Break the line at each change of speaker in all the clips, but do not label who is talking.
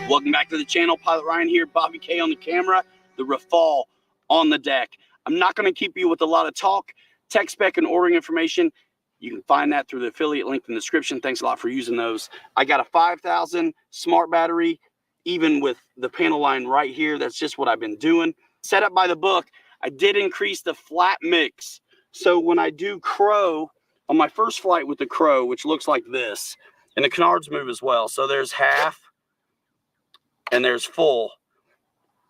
Welcome back to the channel. Pilot Ryan here, Bobby K on the camera, the Rafale on the deck. I'm not going to keep you with a lot of talk. Tech spec and ordering information, you can find that through the affiliate link in the description. Thanks a lot for using those. I got a 5,000 smart battery, even with the panel line right here. That's just what I've been doing. Set up by the book. I did increase the flat mix. So when I do crow, on my first flight with the crow, which looks like this, and the canards move as well. So there's half and there's full.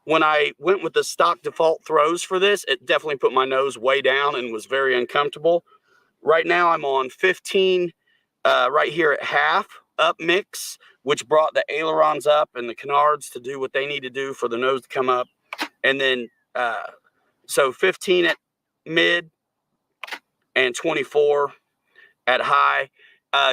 When I went with the stock default throws for this, it definitely put my nose way down and was very uncomfortable. Right now I'm on 15 right here at half up mix, which brought the ailerons up and the canards to do what they need to do for the nose to come up. And then, so 15 at mid and 24 at high.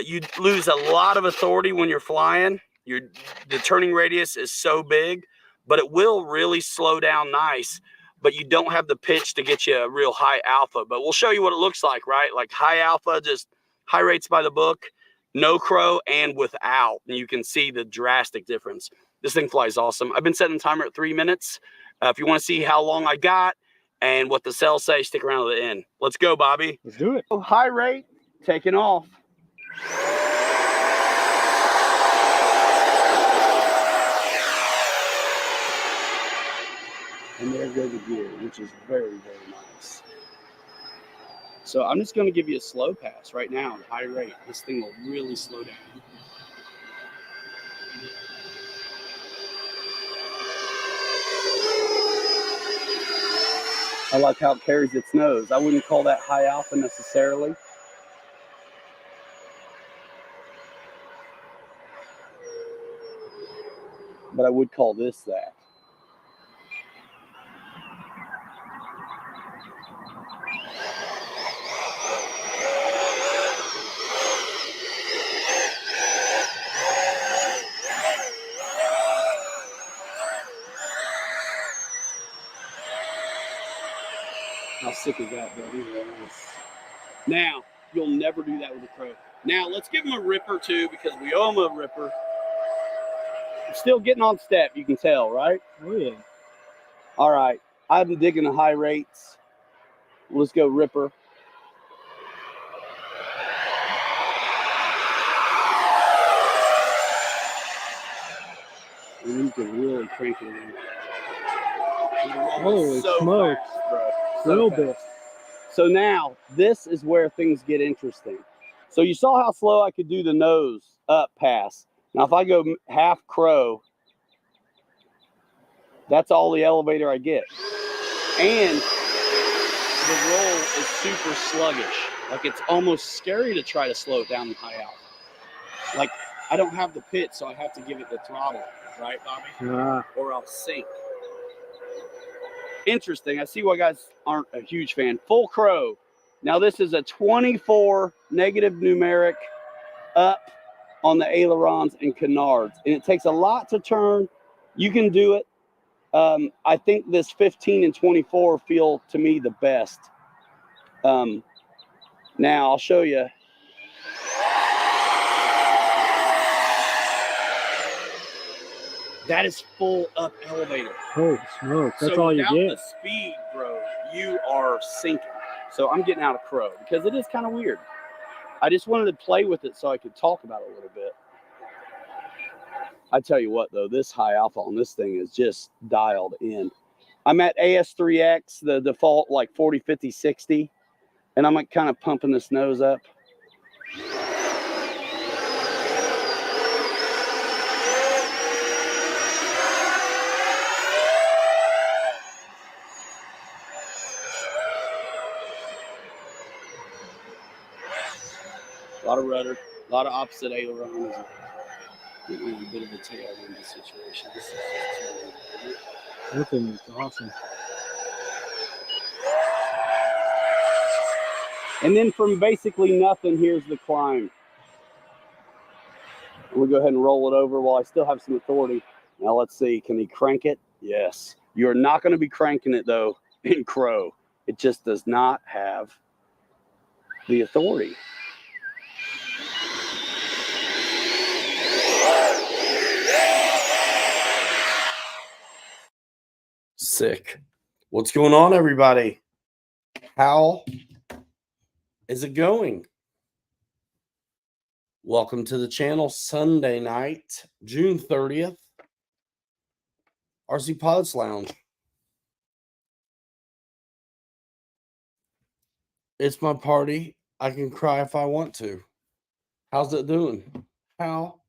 You lose a lot of authority when you're flying. The turning radius is so big, but it will really slow down nice, but you don't have the pitch to get you a real high alpha. But we'll show you what it looks like, right? Like high alpha, just high rates by the book, no crow, and without. And you can see the drastic difference. This thing flies awesome. I've been setting the timer at 3 minutes. If you want to see how long I got and what the cells say, stick around to the end. Let's go, Bobby.
Let's do it.
High rate, taking off. And there goes the gear, which is very, very nice. So I'm just going to give you a slow pass right now at high rate. This thing will really slow down. I like how it carries its nose. I wouldn't call that high alpha necessarily. But I would call this that. How sick is that, buddy? Now, you'll never do that with a crow. Now, let's give him a ripper, too, because we owe him a ripper. I'm still getting on step, you can tell, right?
Oh, yeah.
All right. I've been digging the high rates. Let's go ripper. And you can really crank it in.
Holy smokes,
bro.
Real bit.
So now, this is where things get interesting. So you saw how slow I could do the nose up pass. Now, if I go half crow, that's all the elevator I get. And the roll is super sluggish. Like, it's almost scary to try to slow it down and high out. Like, I don't have the pitch, so I have to give it the throttle. Right, Bobby? Or I'll sink. Interesting. I see why guys aren't a huge fan. Full crow. Now this is a 24 negative numeric up on the ailerons and canards. And it takes a lot to turn. You can do it. I think this 15 and 24 feel to me the best. Now I'll show you. That is full up elevator.
Holy smokes, that's
so
all you get.
The speed, bro, you are sinking. So I'm getting out of crow because it is kind of weird. I just wanted to play with it so I could talk about it a little bit. I tell you what, though, this high alpha on this thing is just dialed in. I'm at AS3X, the default like 40, 50, 60, and I'm like kind of pumping this nose up. A lot of rudder, a lot of opposite ailerons. Getting a bit of a tailwind situation. This is just
That thing is awesome.
And then from basically nothing, here's the climb. We'll go ahead and roll it over while I still have some authority. Now let's see, can he crank it? Yes. You're not going to be cranking it though in crow. It just does not have the authority.
Sick. What's going on, everybody? How is it going? Welcome to the channel. Sunday night, June 30th. RC Pilots Lounge. It's my party. I can cry if I want to. How's it doing? How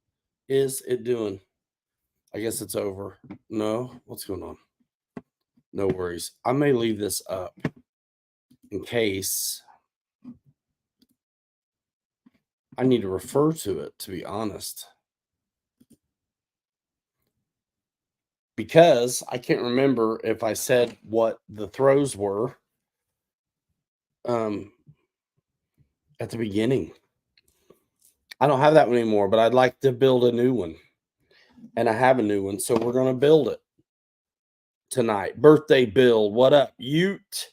is it doing? I guess it's over. No? What's going on? No worries. I may leave this up in case I need to refer to it, to be honest. Because I can't remember if I said what the throws were at the beginning. I don't have that one anymore, but I'd like to build a new one. And I have a new one, so we're going to build it tonight. Birthday build. What up? Ute,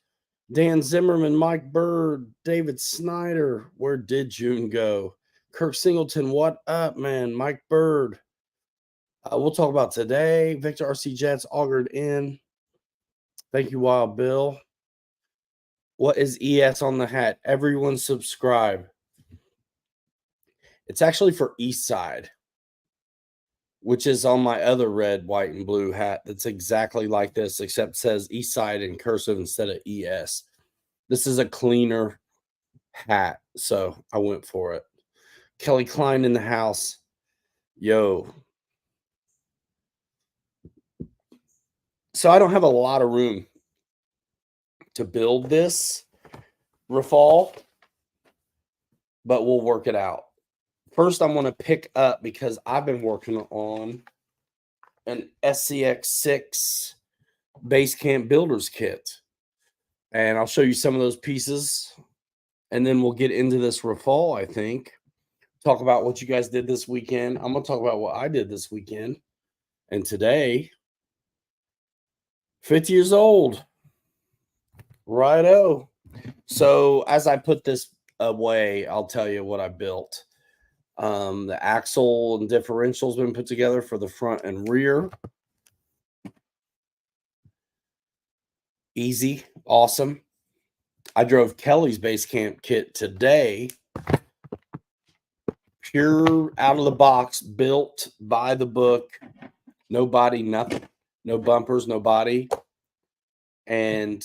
Dan Zimmerman, Mike Bird, David Snyder. Where did June go? Kirk Singleton. What up, man? Mike Bird. We'll talk about today. Victor RC Jets augured in. Thank you, Wild Bill. What is ES on the hat? Everyone subscribe. It's actually for East Side, which is on my other red, white, and blue hat. That's exactly like this, except says East Side in cursive instead of ES. This is a cleaner hat, so I went for it. Kelly Klein in the house. Yo. So I don't have a lot of room to build this Rafale, but we'll work it out. First, I'm going to pick up, because I've been working on an SCX6 Base Camp Builders Kit. And I'll show you some of those pieces. And then we'll get into this Rafale, I think. Talk about what you guys did this weekend. I'm going to talk about what I did this weekend. And today, 50 years old. Righto. So as I put this away, I'll tell you what I built. The axle and differential's been put together for the front and rear. Easy. Awesome. I drove Kelly's base camp kit today. Pure out of the box, built by the book. No body, nothing. No bumpers, no body. And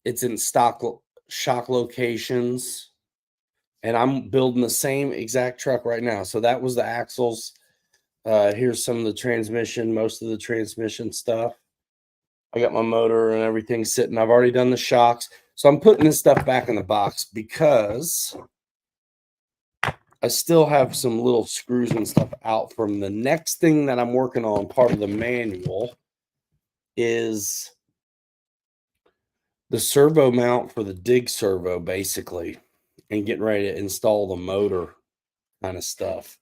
it's in stock shock locations. And I'm building the same exact truck right now. So that was the axles. Here's some of the transmission, most of the transmission stuff. I got my motor and everything sitting. I've already done the shocks. So I'm putting this stuff back in the box because I still have some little screws and stuff out from the next thing that I'm working on. Part of the manual is the servo mount for the dig servo, basically, and getting ready to install the motor kind of stuff.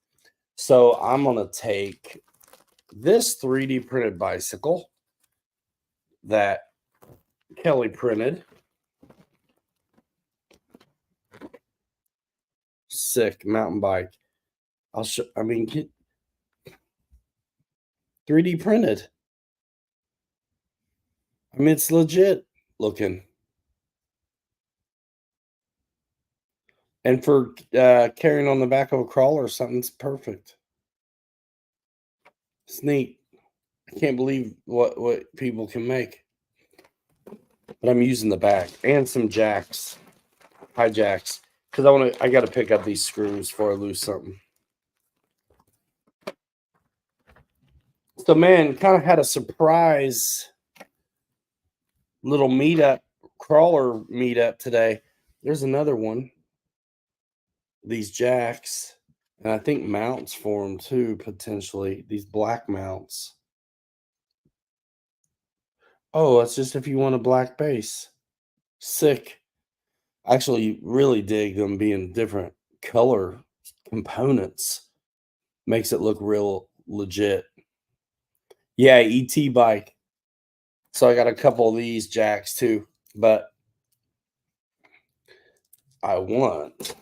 So I'm going to take this 3D printed bicycle that Kelly printed. Sick mountain bike. I'll show, 3D printed. I mean, it's legit looking. And for carrying on the back of a crawler or something, it's perfect. It's neat. I can't believe what people can make. But I'm using the back and some jacks, high jacks, because I got to pick up these screws before I lose something. So, man, kind of had a surprise little meetup, crawler meetup today. There's another one. These jacks, and I think mounts for them too, potentially. These black mounts. Oh, that's just if you want a black base. Sick. I actually really dig them being different color components. Makes it look real legit. Yeah, ET bike. So I got a couple of these jacks too, but I want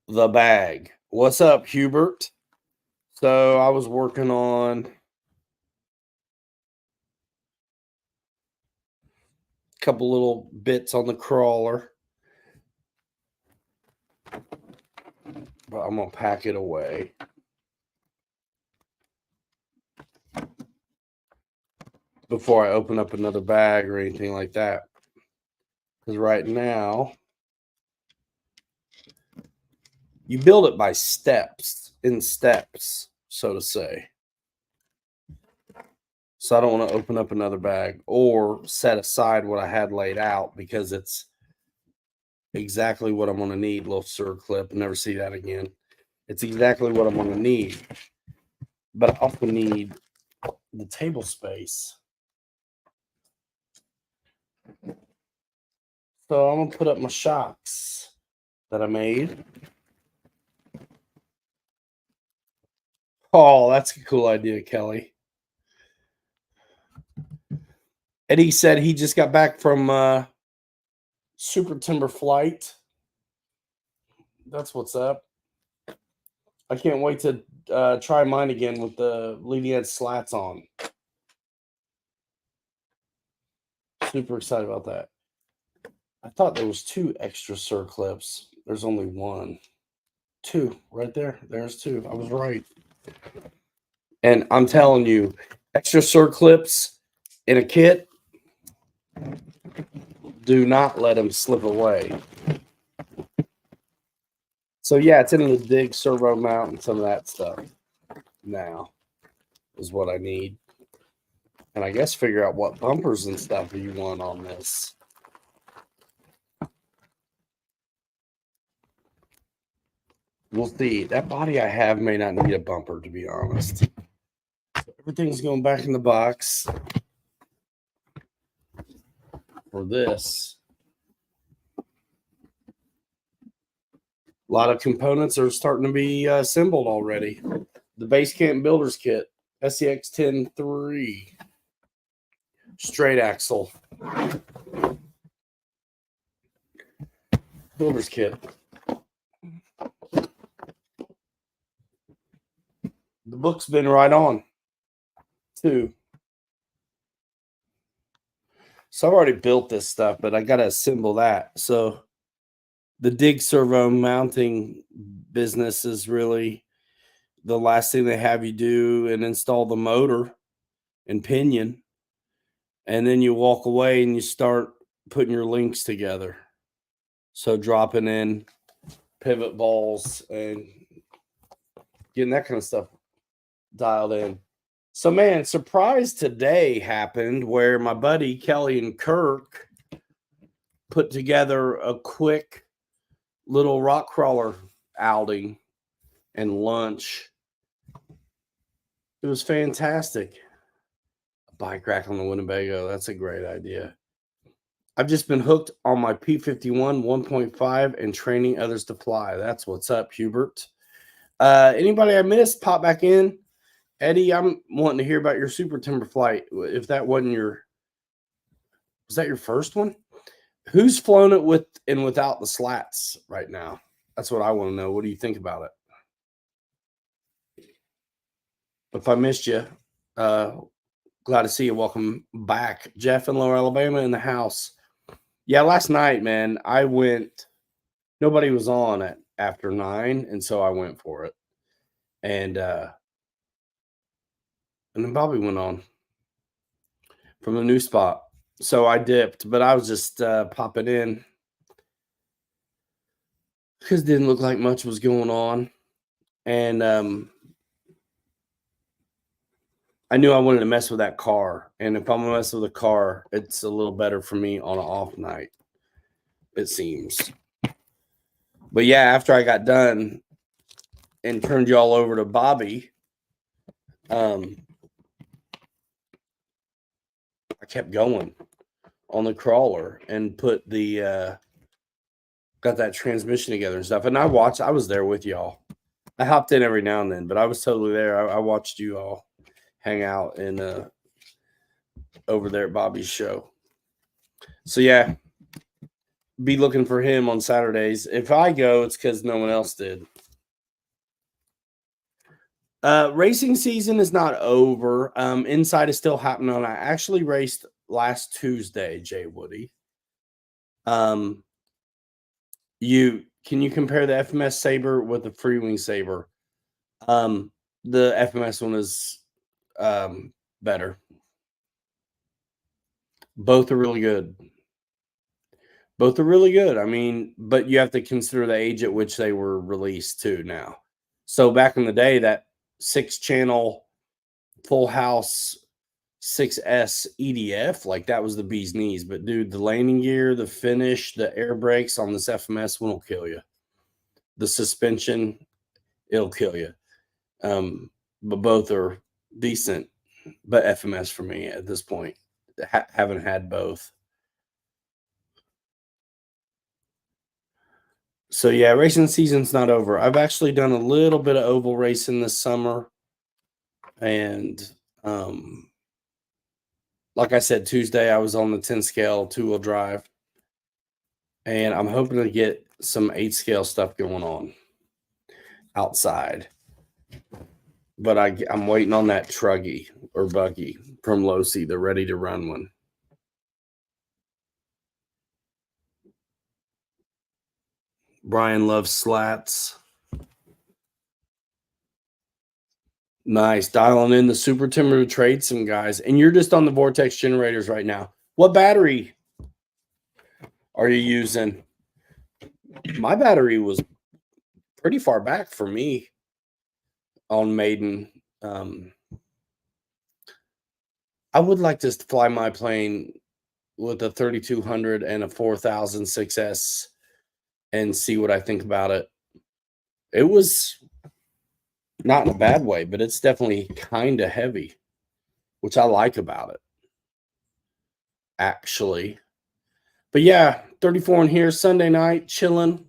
the bag. What's up, Hubert? So I was working on a couple little bits on the crawler, but I'm going to pack it away. Before I open up another bag or anything like that. Because right now, you build it by steps, so to say. So I don't want to open up another bag or set aside what I had laid out because it's exactly what I'm going to need. Little circlip, never see that again. It's exactly what I'm going to need. But I also need the table space. So I'm going to put up my shocks that I made. Oh, that's a cool idea, Kelly. Eddie said he just got back from Super Timber Flight. That's what's up. I can't wait to try mine again with the leading edge slats on. Super excited about that. I thought there was 2 extra circlips. There's only 1. 2 right there. There's 2. I was right. And I'm telling you, extra circlips in a kit, do not let them slip away. So yeah, it's in the dig servo mount and some of that stuff now is what I need. And I guess figure out what bumpers and stuff you want on this. We'll see. That body I have may not need a bumper, to be honest. Everything's going back in the box for this. A lot of components are starting to be assembled already. The Basecamp Builders Kit, SCX 10.3. Straight axle. Builders Kit. The book's been right on, too. So I've already built this stuff, but I got to assemble that. So the dig servo mounting business is really the last thing they have you do and install the motor and pinion. And then you walk away and you start putting your links together. So dropping in pivot balls and getting that kind of stuff dialed in. So, man, surprise today happened where my buddy Kelly and Kirk put together a quick little rock crawler outing and lunch. It was fantastic. A bike rack on the Winnebago. That's a great idea. I've just been hooked on my P51 1.5 and training others to fly. That's what's up, Hubert. Anybody I missed, pop back in. Eddie, I'm wanting to hear about your Super Timber Flight. If that wasn't was that your first one? Who's flown it with and without the slats right now? That's what I want to know. What do you think about it? If I missed you, glad to see you. Welcome back. Jeff in Lower Alabama in the house. Yeah, last night, man, I went. Nobody was on at after 9, and so I went for it. And then Bobby went on from the new spot. So I dipped, but I was just popping in because it didn't look like much was going on. And I knew I wanted to mess with that car. And if I'm going to mess with a car, it's a little better for me on an off night, it seems. But yeah, after I got done and turned you all over to Bobby, I kept going on the crawler and put the got that transmission together and stuff. And I was there with y'all. I hopped in every now and then, but I was totally there. I watched you all hang out in over there at Bobby's show. So yeah, be looking for him on Saturdays. If I go, it's because no one else did. Racing season is not over. Inside is still happening. I actually raced last Tuesday, Jay Woody. Can you compare the FMS Saber with the Freewing Saber? The FMS one is better. Both are really good. Both are really good. I mean, but you have to consider the age at which they were released too now. So back in the day, that 6-channel full house 6S EDF, like that was the bee's knees. But dude, the landing gear, the finish, the air brakes on this FMS one will kill you. The suspension, it'll kill you. But both are decent. But FMS for me at this point. Haven't had both. So yeah, racing season's not over. I've actually done a little bit of oval racing this summer. And like I said, Tuesday I was on the 10 scale 2-wheel drive. And I'm hoping to get some 8 scale stuff going on outside. But I'm waiting on that truggy or buggy from Losi, the ready to run one. Brian loves slats. Nice. Dialing in the Super Timber to trade some guys. And you're just on the Vortex generators right now. What battery are you using? My battery was pretty far back for me on Maiden. I would like to fly my plane with a 3200 and a 4000 6S and see what I think about it. It was not in a bad way, but it's definitely kind of heavy, which I like about it, actually. But yeah, 34 in here, Sunday night, chilling.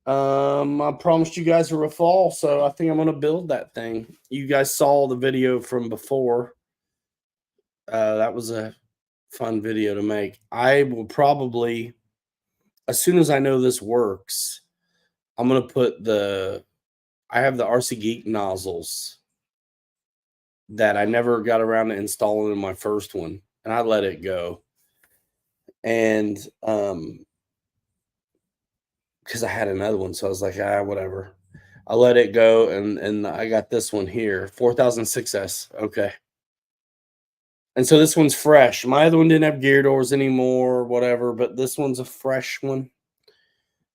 I promised you guys a Rafale, so I think I'm going to build that thing. You guys saw the video from before. That was a fun video to make. I will probably, as soon as I know this works, I'm going to put I have the RC Geek nozzles that I never got around to installing in my first one, and I let it go. And because I had another one, so I was like, whatever. I let it go, and I got this one here, 4006S. Okay. And so this one's fresh. My other one didn't have gear doors anymore, whatever, but this one's a fresh one.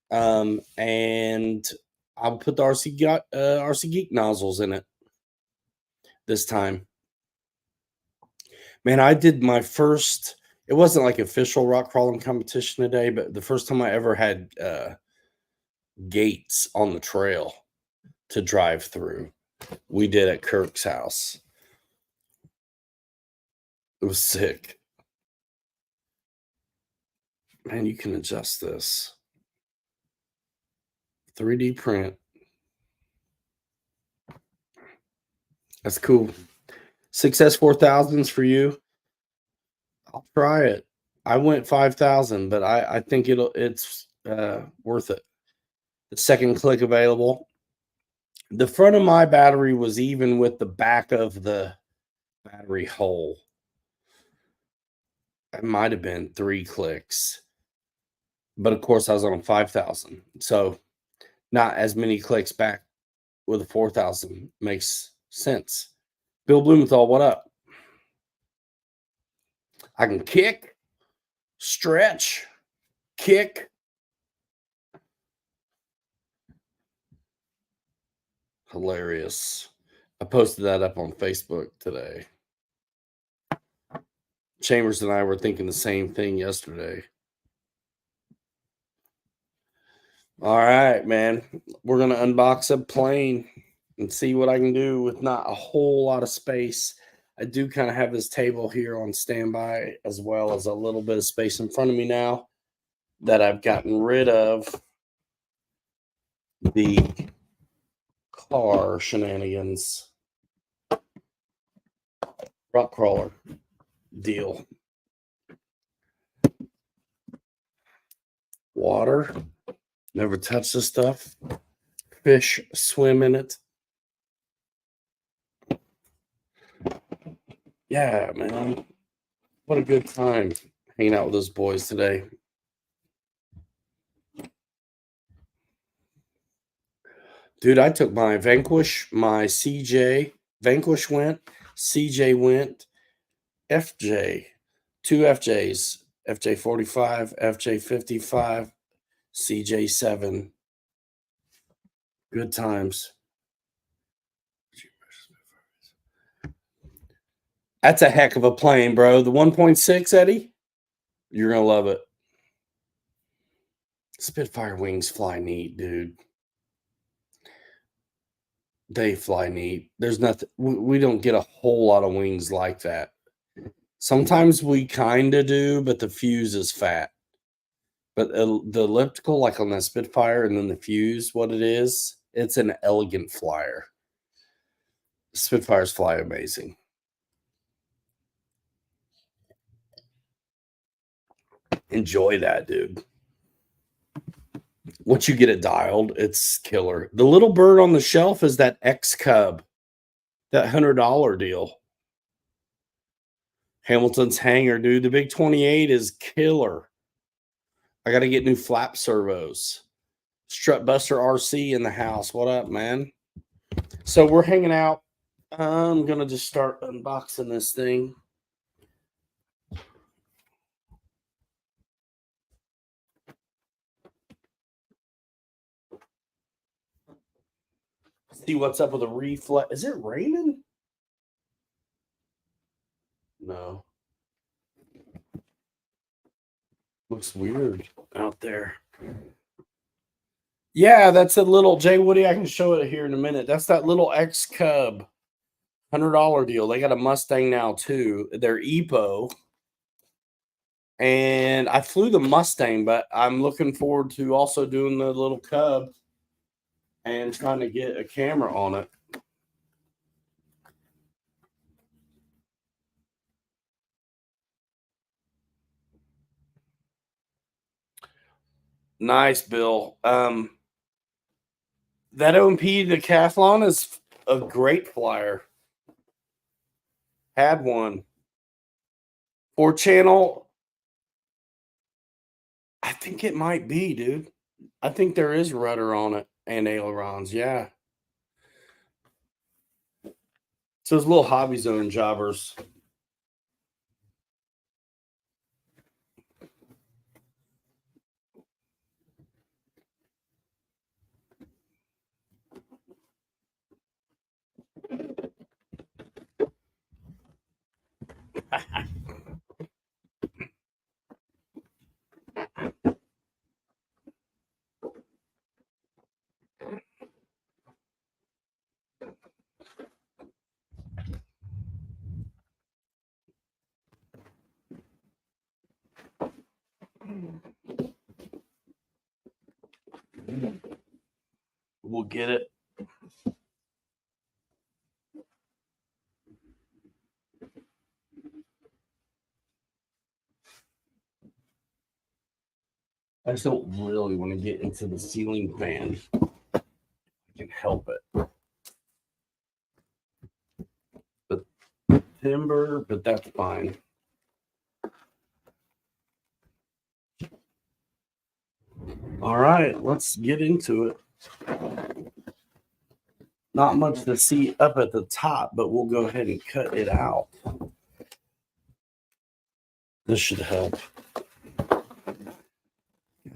And I'll put the RC Geek nozzles in it this time. Man, I did my first, it wasn't like official rock crawling competition today, but the first time I ever had gates on the trail to drive through, we did at Kirk's house. It was sick. Man, you can adjust this. 3D print. That's cool. 6S 4000s for you. I'll try it. I went 5,000, but I think it's worth it. The second click available. The front of my battery was even with the back of the battery hole. It might have been 3 clicks. But of course, I was on 5,000. So not as many clicks back with a 4,000 makes sense. Bill Blumenthal, what up? I can kick, stretch, kick. Hilarious. I posted that up on Facebook today. Chambers and I were thinking the same thing yesterday. All right, man. We're going to unbox a plane and see what I can do with not a whole lot of space. I do kind of have this table here on standby, as well as a little bit of space in front of me now that I've gotten rid of the car shenanigans rock crawler deal. Water. Never touch this stuff. Fish swim in it. Yeah, man. What a good time hanging out with those boys today. Dude, I took my Vanquish, my CJ. Vanquish went, CJ went, FJ, two FJs, FJ 45, FJ 55, CJ 7. Good times. That's a heck of a plane, bro. The 1.6, Eddie, you're going to love it. Spitfire wings fly neat, dude. They fly neat. There's nothing, we don't get a whole lot of wings like that. Sometimes we kind of do, but the fuse is fat. But the elliptical, like on the Spitfire, and then the fuse, what it is, it's an elegant flyer. Spitfires fly amazing. Enjoy that, dude. Once you get it dialed, it's killer. The little bird on the shelf is that X Cub, that $100 deal. Hamilton's Hangar, dude. The big 28 is killer. I got to get new flap servos. Strut Buster RC in the house. What up, man? So we're hanging out. I'm going to just start unboxing this thing. See what's up with the reflex. Is it raining? No. Looks weird out there. Yeah, that's a little Jay Woody. I can show it here in a minute. That's that little X Cub $100 deal. They got a Mustang now too. They're EPO. And I flew the Mustang, but I'm looking forward to also doing the little Cub and trying to get a camera on it. Nice, Bill. That OMP Decathlon is a great flyer. Had one. 4-channel. I think it might be, dude. I think there is rudder on it and ailerons. Yeah. So those little Hobby Zone jobbers. We'll get it. I just don't really want to get into the ceiling fan. I can help it. But timber, but that's fine. All right, let's get into it. Not much to see up at the top, but we'll go ahead and cut it out. This should help.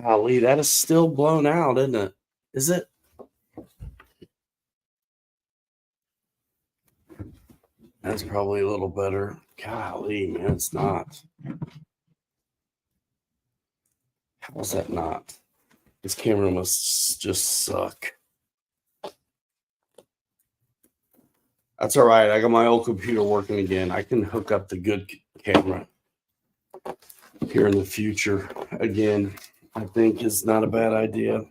Golly, that is still blown out, isn't it? Is it? That's probably a little better. Golly, man, it's not. How is that not? This camera must just suck. That's all right. I got my old computer working again. I can hook up the good camera here in the future again. I think is not a bad idea.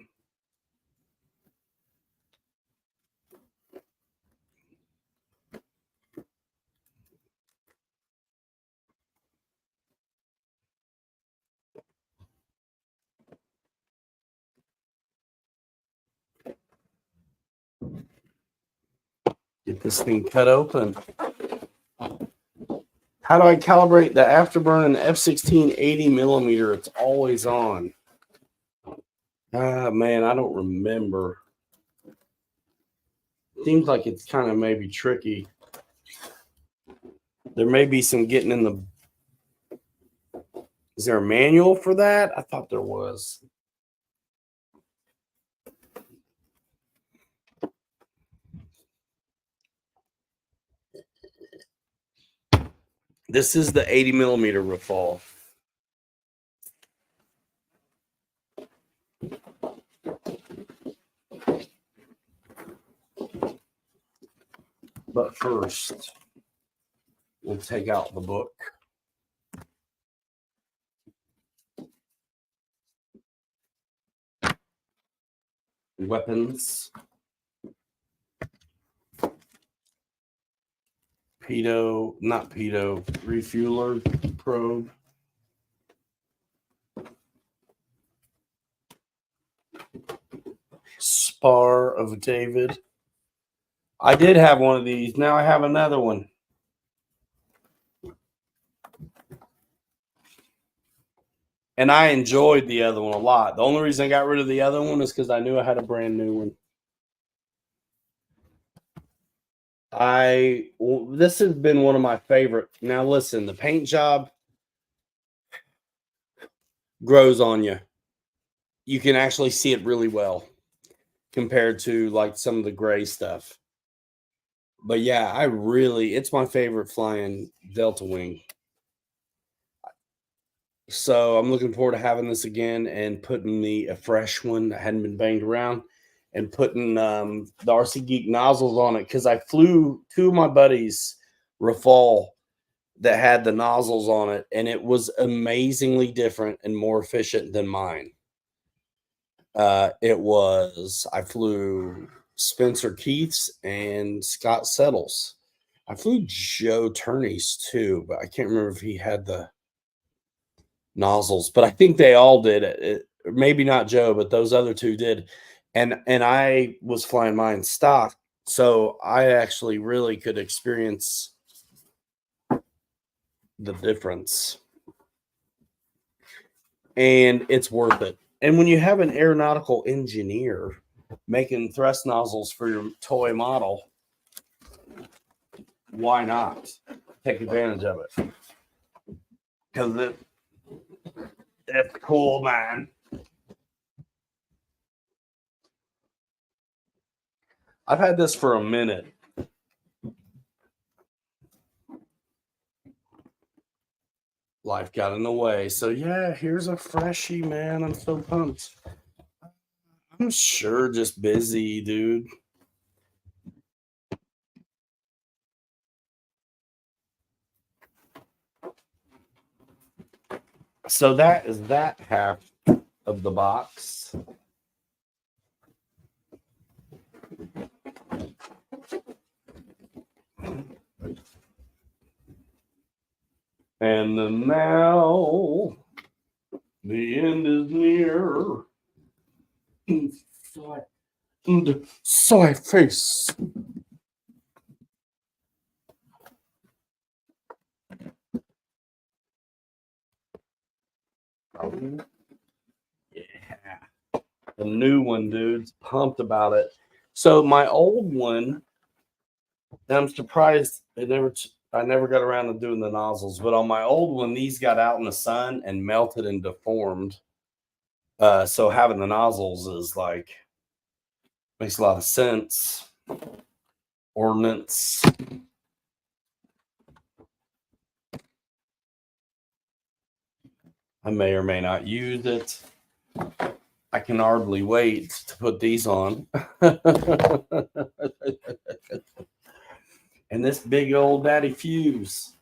Get this thing cut open. How do I calibrate the afterburn and the F-16 80 millimeter? It's always on. Ah, man, I don't remember. Seems like it's kind of maybe tricky. There may be some getting in the... Is there a manual for that? I thought there was. This is the 80 millimeter Rafale. But first, we'll take out the book. Weapons. Not pedo, refueler probe. Spar of David. I did have one of these. Now I have another one. And I enjoyed the other one a lot. The only reason I got rid of the other one is because I knew I had a brand new one. This has been one of my favorite. Now listen, the paint job grows on you. You can actually see it really well compared to like some of the gray stuff. But yeah, it's my favorite flying Delta Wing. So I'm looking forward to having this again and putting a fresh one that hadn't been banged around and putting the RC Geek nozzles on it, because I flew two of my buddies' Rafale that had the nozzles on it, and it was amazingly different and more efficient than mine. I flew Spencer Keith's and Scott Settles. I flew Joe Turney's too, but I can't remember if he had the nozzles, but I think they all did it. Maybe not Joe, but those other two did. And I was flying mine stock, so I actually really could experience the difference. And it's worth it. And when you have an aeronautical engineer making thrust nozzles for your toy model, why not take advantage of it? Because it's cool, man. I've had this for a minute. Life got in the way. So yeah, here's a freshie, man. I'm so pumped. I'm sure just busy, dude. So that is that half of the box. And then now the end is near. Soy face. Yeah. The new one, dude's pumped about it. So my old one, I'm surprised I never got around to doing the nozzles, but on my old one, these got out in the sun and melted and deformed. So having the nozzles is like, makes a lot of sense. Ordnance. I may or may not use it. I can hardly wait to put these on. And this big old daddy fuse.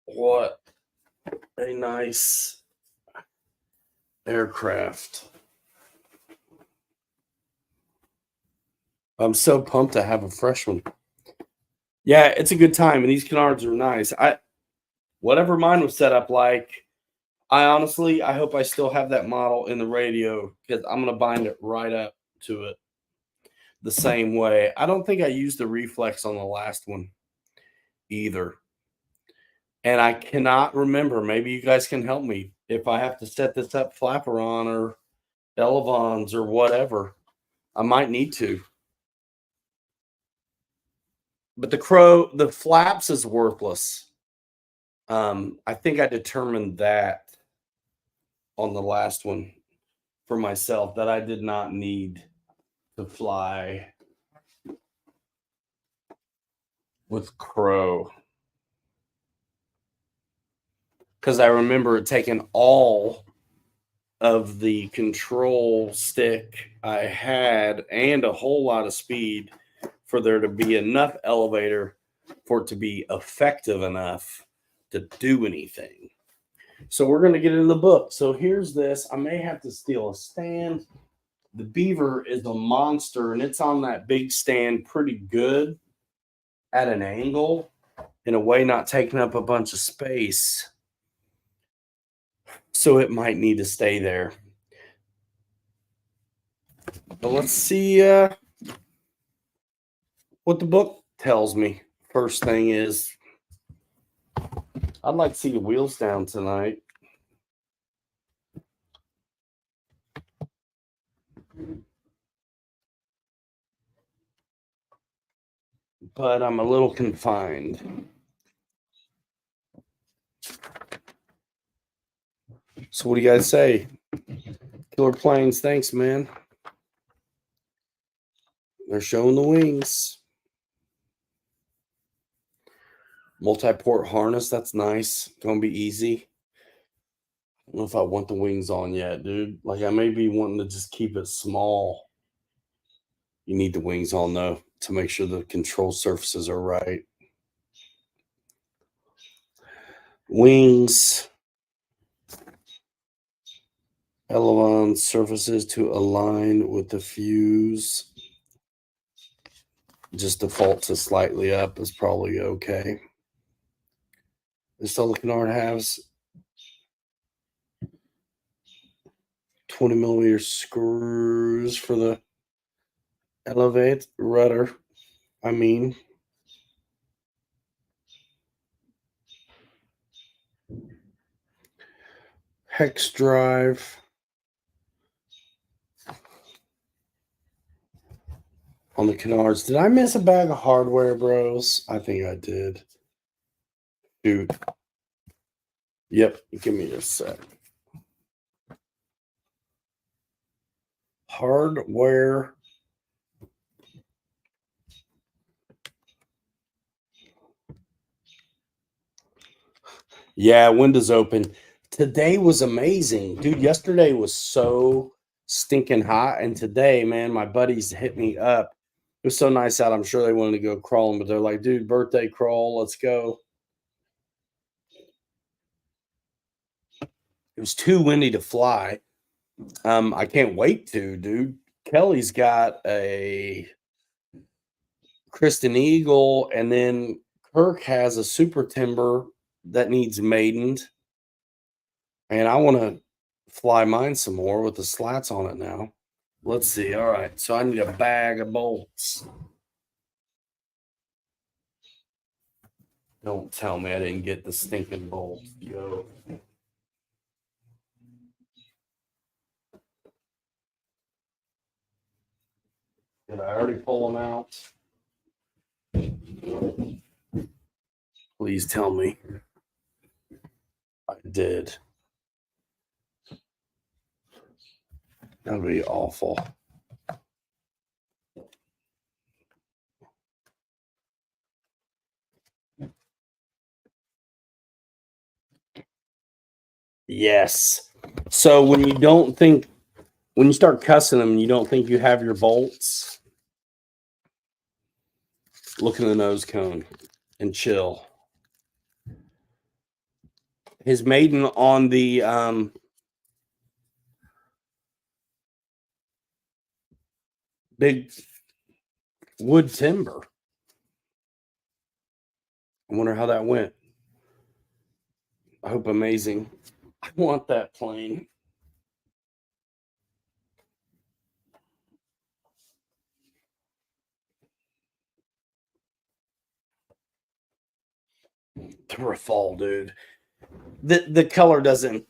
What a nice aircraft. I'm so pumped to have a fresh one. Yeah, it's a good time, and these canards are nice. Whatever mine was set up like, I hope I still have that model in the radio, because I'm going to bind it right up to it. the same way. I don't think I used the reflex on the last one either. And I cannot remember. Maybe you guys can help me if I have to set this up Flaperon or Elevons or whatever. I might need to. But the flaps is worthless. I think I determined that on the last one for myself, that I did not need to fly with Crow. Because I remember it taking all of the control stick I had and a whole lot of speed for there to be enough elevator for it to be effective enough to do anything. So we're going to get in the book. So here's this. I may have to steal a stand. The Beaver is a monster, and it's on that big stand pretty good at an angle, in a way not taking up a bunch of space. So it might need to stay there. But let's see what the book tells me. First thing is, I'd like to see the wheels down tonight. But I'm a little confined. So what do you guys say? Killer Planes, thanks, man. They're showing the wings. Multi-port harness, that's nice. Gonna be easy. I don't know if I want the wings on yet, dude. Like, I may be wanting to just keep it small. You need the wings on, though, to make sure the control surfaces are right. Wings. Elevon surfaces to align with the fuse. Just default to slightly up is probably okay. This other canard has 20 millimeter screws for the elevate rudder. Hex drive. On the canards. Did I miss a bag of hardware, bros? I think I did. Dude. Yep. Give me a sec. Hardware. Yeah, windows open. Today was amazing. Dude, yesterday was so stinking hot. And today, man, my buddies hit me up. It was so nice out. I'm sure they wanted to go crawling, but they're like, dude, birthday crawl, let's go. It was too windy to fly. I can't wait to, dude. Kelly's got a Kristen Eagle, and then Kirk has a Super Timber that needs maidened. And I want to fly mine some more with the slats on it now. Let's see. All right. So I need a bag of bolts. Don't tell me I didn't get the stinking bolts. Yo. Did I already pull them out? Please tell me. I did. That would be awful. Yes. So when you start cussing them and you don't think you have your bolts, look in the nose cone and chill. His maiden on the big wood timber. I wonder how that went. I hope amazing. I want that plane. Rafal, dude. The color doesn't.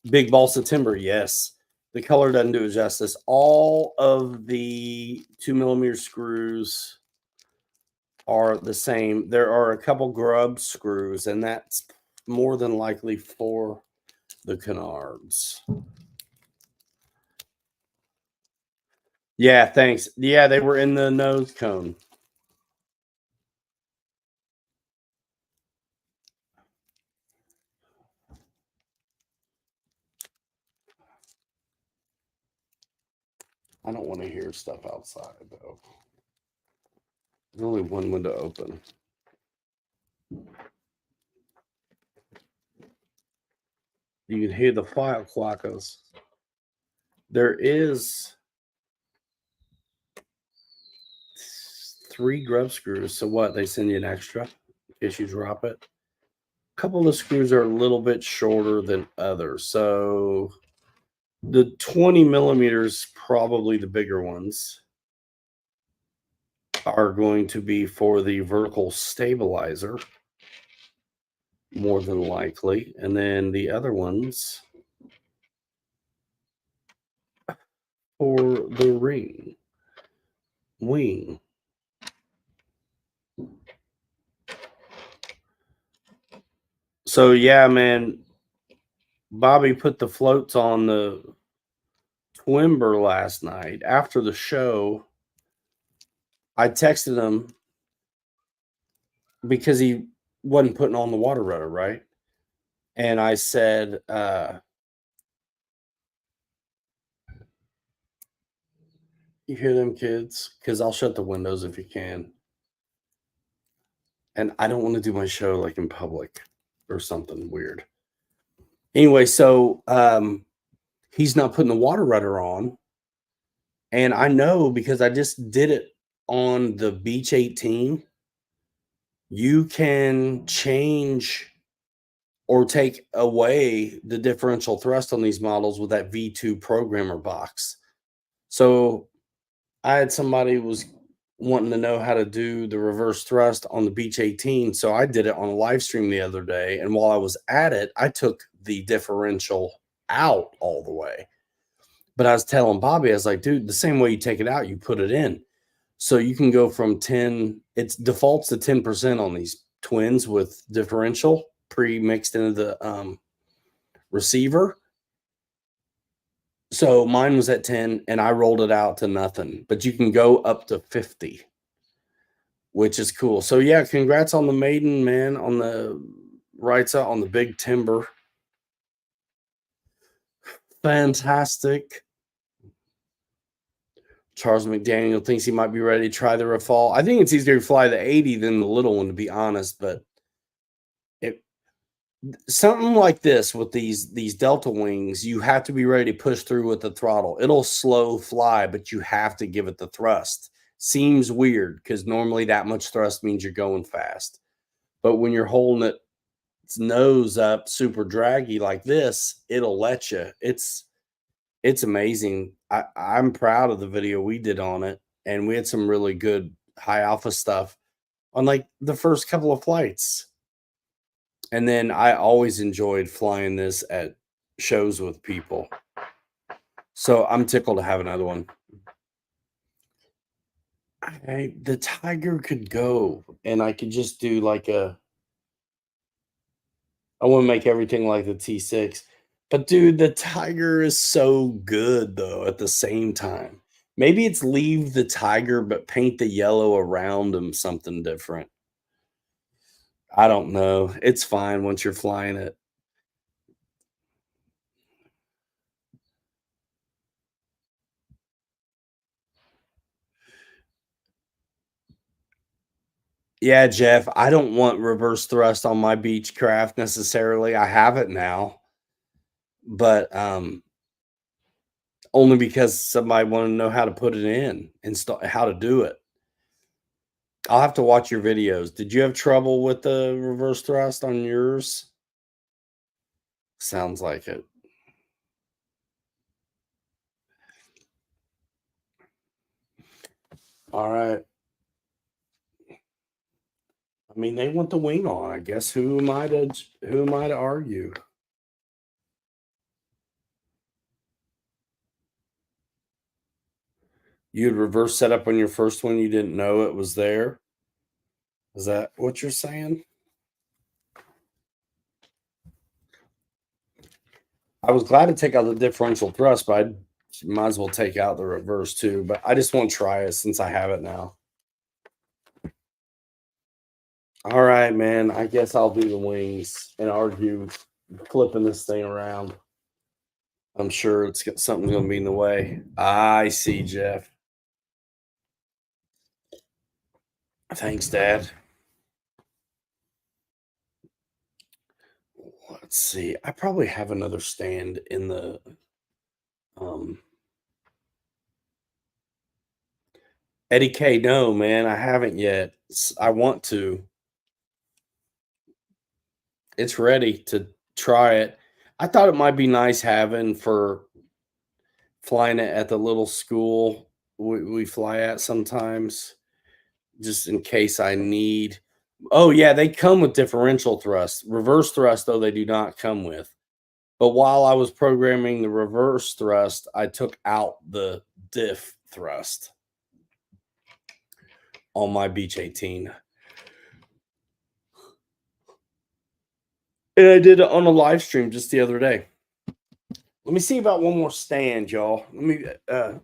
Big balsa timber, yes. The color doesn't do it justice. All of the 2mm screws are the same. There are a couple grub screws, and that's more than likely for the canards. Yeah, thanks. Yeah, they were in the nose cone. I don't want to hear stuff outside, though. There's only one window open. You can hear the file quackos. There is 3 grub screws. So what? They send you an extra in case you drop it. A couple of the screws are a little bit shorter than others. So the 20mm, probably the bigger ones, are going to be for the vertical stabilizer, more than likely. And then the other ones for the wing. So yeah, man, Bobby put the floats on the Twimber last night after the show. I texted him because he wasn't putting on the water rudder, right? And I said, you hear them kids? Because I'll shut the windows if you can. And I don't want to do my show like in public or something weird. Anyway, so he's not putting the water rudder on. And I know because I just did it on the Beach 18. You can change or take away the differential thrust on these models with that V2 programmer box. So I had somebody who was wanting to know how to do the reverse thrust on the Beach 18. So I did it on a live stream the other day. And while I was at it, I took the differential out all the way. But I was telling Bobby, I was like, dude, the same way you take it out, you put it in. So you can go from 10, it defaults to 10% on these twins with differential pre-mixed into the receiver. So mine was at 10 and I rolled it out to nothing, but you can go up to 50, which is cool. So yeah, congrats on the maiden, man, on the right side, on the big timber. Fantastic. Charles McDaniel thinks he might be ready to try the Rafale. I think it's easier to fly the 80 than the little one, to be honest, but something like this with these Delta wings, you have to be ready to push through with the throttle. It'll slow fly, but you have to give it the thrust. Seems weird because normally that much thrust means you're going fast. But when you're holding its nose up super draggy like this, it'll let you. It's amazing. I'm proud of the video we did on it, and we had some really good high alpha stuff on like the first couple of flights. And then I always enjoyed flying this at shows with people. So I'm tickled to have another one. The Tiger could go, and I could just do like I want to make everything like the T6. But dude, the Tiger is so good though at the same time. Maybe it's leave the Tiger, but paint the yellow around him something different. I don't know. It's fine once you're flying it. Yeah, Jeff, I don't want reverse thrust on my Beechcraft necessarily. I have it now, but only because somebody wanted to know how to put it in and how to do it. I'll have to watch your videos. Did you have trouble with the reverse thrust on yours? Sounds like it. All right. Let mean, they want the wing on. I guess who am I to argue? You had reverse setup on your first one. You didn't know it was there. Is that what you're saying? I was glad to take out the differential thrust, but I might as well take out the reverse too. But I just want to try it since I have it now. All right, man. I guess I'll do the wings and argue flipping this thing around. I'm sure something's going to be in the way. I see, Jeff. Thanks, Dad. Let's see. I probably have another stand in the Eddie K. No, man, I haven't yet. I want to. It's ready to try it. I thought it might be nice having for flying it at the little school we fly at sometimes, just in case I need. Oh, yeah, they come with differential thrust. Reverse thrust, though, they do not come with. But while I was programming the reverse thrust, I took out the diff thrust on my Beech 18. And I did it on a live stream just the other day. Let me see about one more stand, y'all. Let me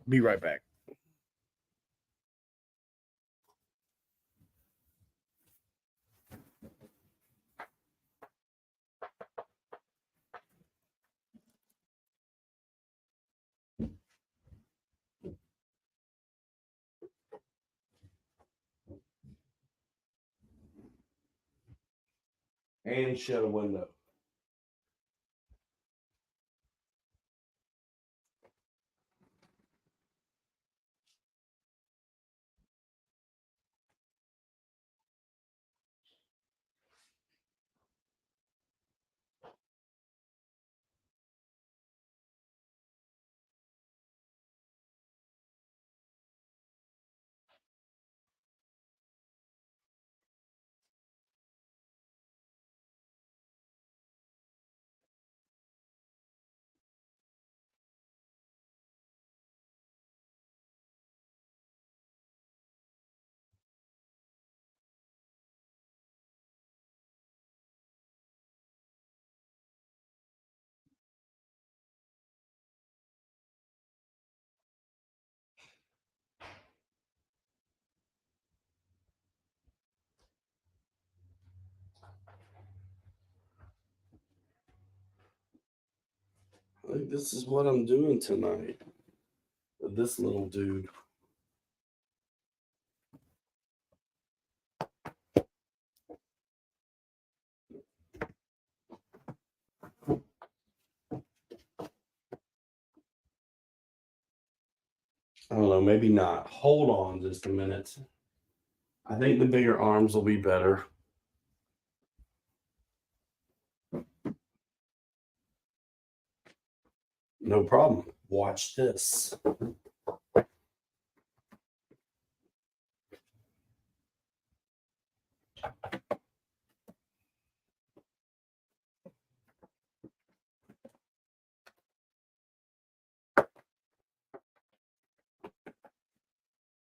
be right back. And shut a window. I think this is what I'm doing tonight with this little dude. I don't know, maybe not. Hold on just a minute. I think the bigger arms will be better. No problem. Watch this.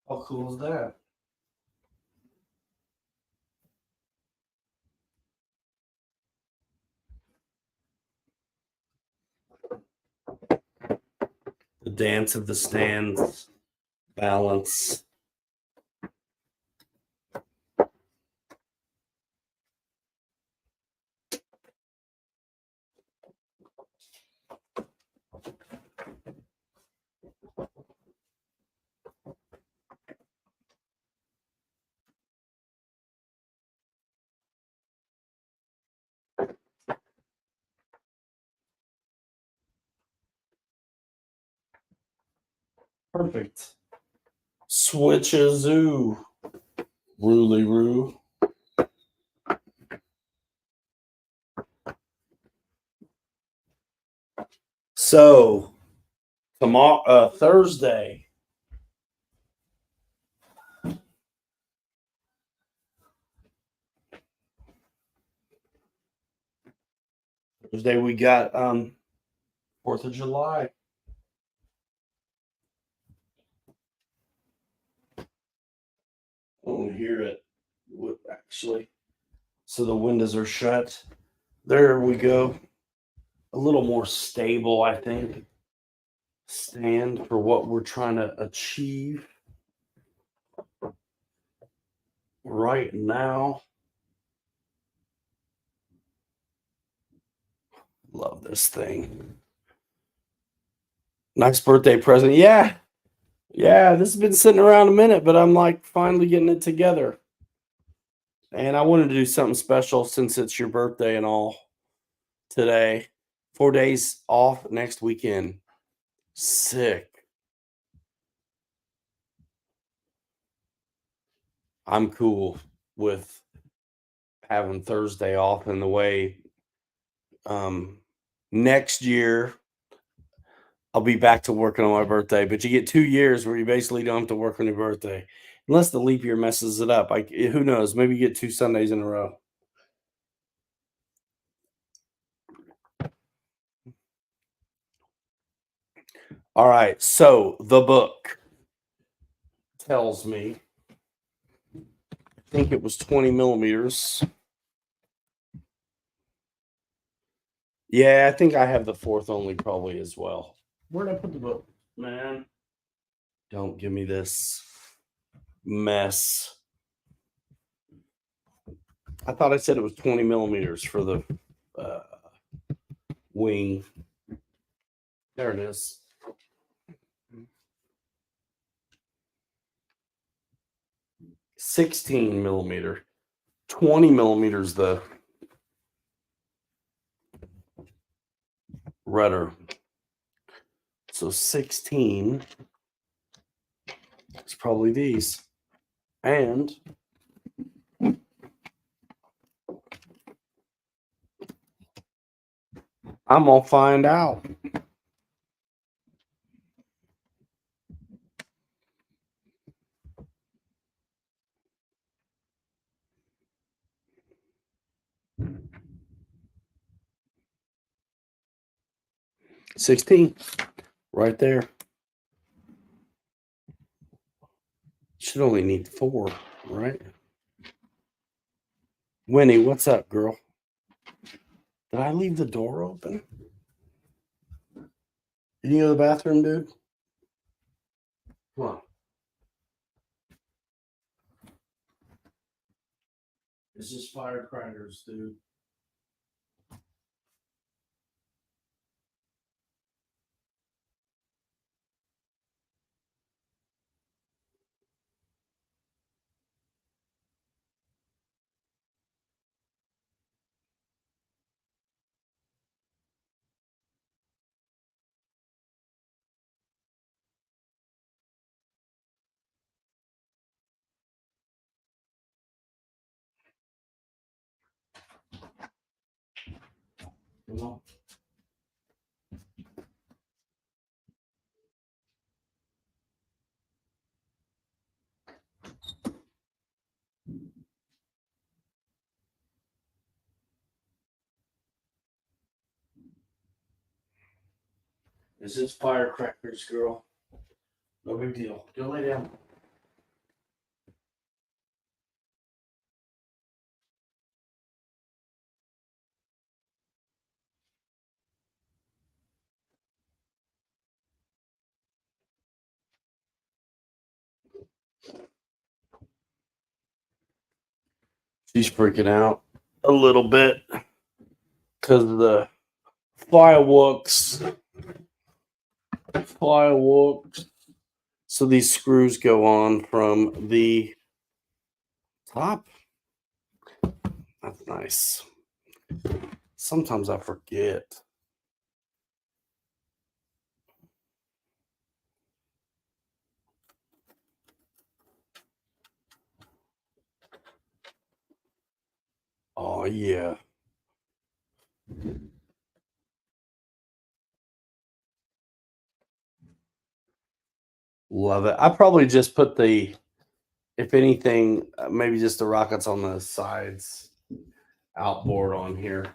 How cool is that? The dance of the stands, balance. Perfect. Switch a zoo. Rooly roo. So tomorrow, Thursday. Thursday we got 4th of July. I don't hear it actually. So the windows are shut. There we go. A little more stable, I think. Stand for what we're trying to achieve right now. Love this thing. Nice birthday present. Yeah. Yeah, this has been sitting around a minute, but I'm like finally getting it together. And I wanted to do something special since it's your birthday and all today. 4 days off next weekend. Sick. I'm cool with having Thursday off in the way. Next year I'll be back to working on my birthday, but you get 2 years where you basically don't have to work on your birthday. Unless the leap year messes it up. Like who knows? Maybe you get 2 Sundays in a row. All right, so the book tells me, I think it was 20 millimeters. Yeah, I think I have the 4th only probably as well. Where'd I put the book, man? Don't give me this mess. I thought I said it was 20 millimeters for the wing. There it is. $16 millimeter, 20 millimeters the rudder. So 16 is probably these. And I'm gonna find out. $16 right there. Should only need 4, right? Winnie, what's up, girl? Did I leave the door open? Did you go to the bathroom, dude? Come on. It's just firecrackers, dude. Come on. It's just firecrackers, girl. No big deal. Go lay down. She's freaking out a little bit because of the fireworks. Fireworks. So these screws go on from the top. That's nice. Sometimes I forget. Oh, yeah. Love it. I probably just put the, if anything, maybe just the rockets on the sides outboard on here.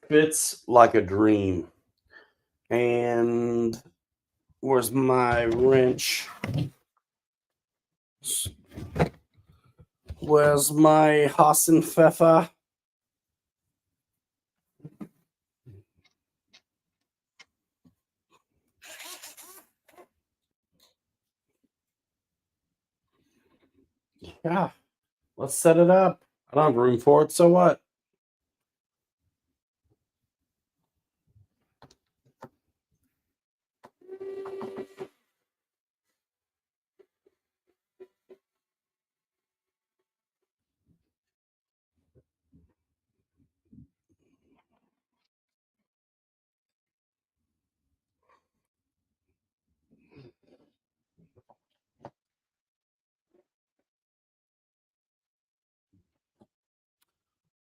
fits like a dream. And where's my wrench? Where's my Hassenpfeffer? Yeah, let's set it up. I don't have room for it, so what?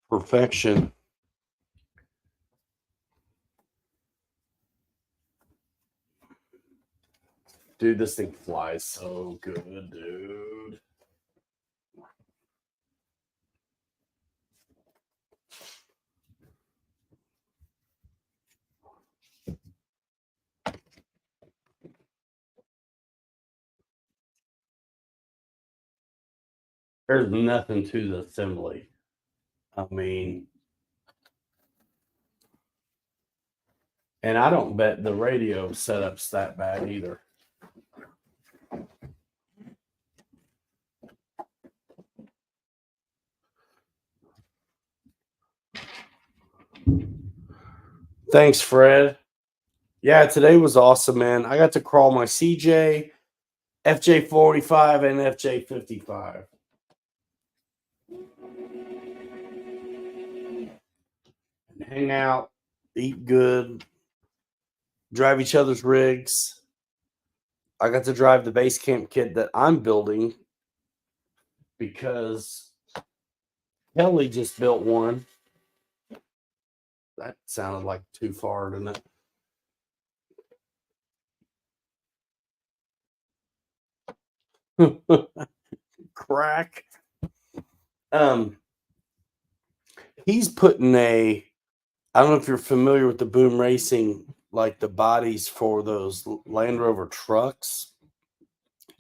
Perfection. Dude, this thing flies so good, dude. There's nothing to the assembly. I mean, and I don't bet the radio setup's that bad either. Thanks, Fred. Yeah, today was awesome, man. I got to crawl my CJ, FJ45, and FJ55. And hang out, eat good, drive each other's rigs. I got to drive the base camp kit that I'm building because Kelly just built one. That sounded like too far, didn't it? Crack. He's putting I don't know if you're familiar with the Boom Racing, like the bodies for those Land Rover trucks.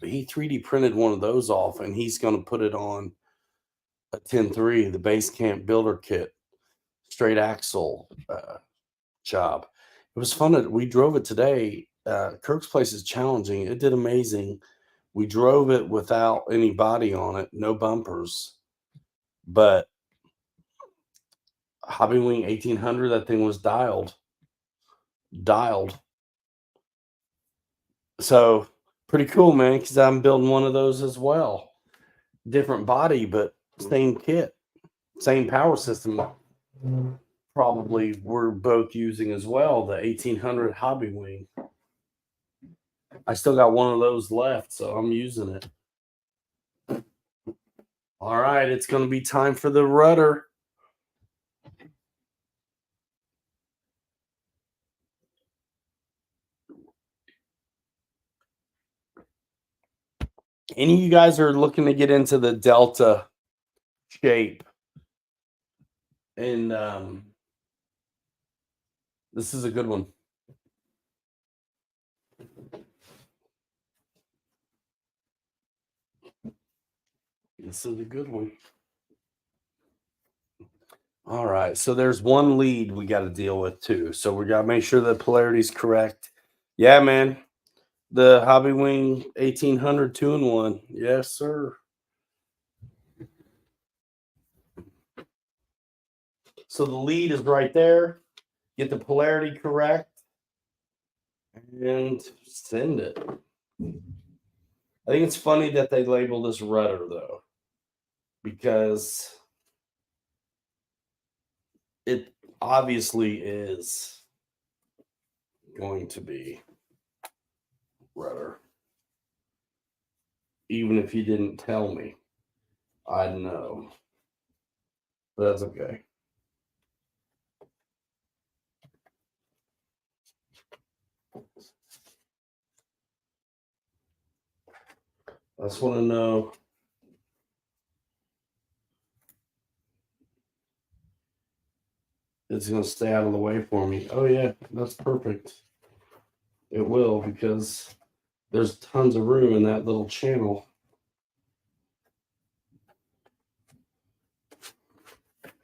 But he 3D printed one of those off, and he's going to put it on a 10.3, the base camp builder kit, straight axle job. It was fun. We drove it today. Kirk's Place is challenging. It did amazing. We drove it without any body on it, no bumpers, but Hobbywing 1800, that thing was dialed. So pretty cool, man, because I'm building one of those as well. Different body, but same kit, same power system. Probably we're both using as well, the 1800 Hobbywing. I still got one of those left, so I'm using it. All right, it's going to be time for the rudder. Any of you guys are looking to get into the Delta shape, and this is a good one. This is a good one. All right, so there's one lead we got to deal with too. So we got to make sure the polarity is correct. Yeah, man. The Hobbywing 1800 2-in-1. Yes, sir. So the lead is right there. Get the polarity correct and send it. I think it's funny that they label this rudder though, because it obviously is going to be rudder. Even if you didn't tell me, I'd know. But that's okay. I just want to know. it's going to stay out of the way for me. Oh yeah, that's perfect. It will, because there's tons of room in that little channel.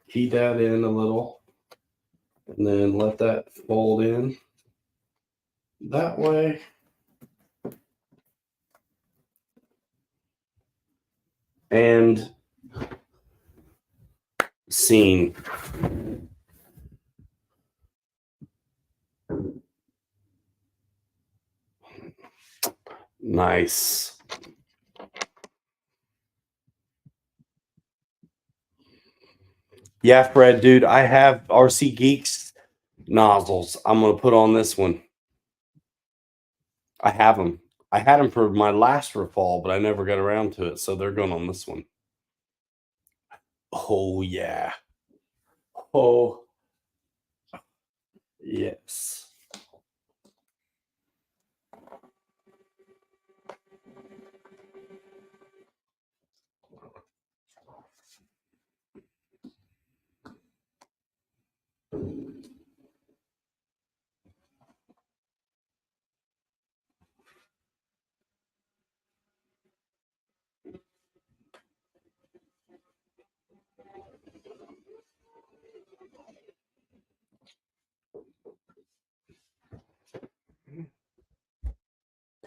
Heat that in a little and then let that fold in. That way, and scene. Nice. Yeah, Fred, dude, I have RC Geeks nozzles. I'm going to put on this one. I have them. I had them for my last fall, but I never got around to it. So they're going on this one. Oh, yeah. Oh, yes.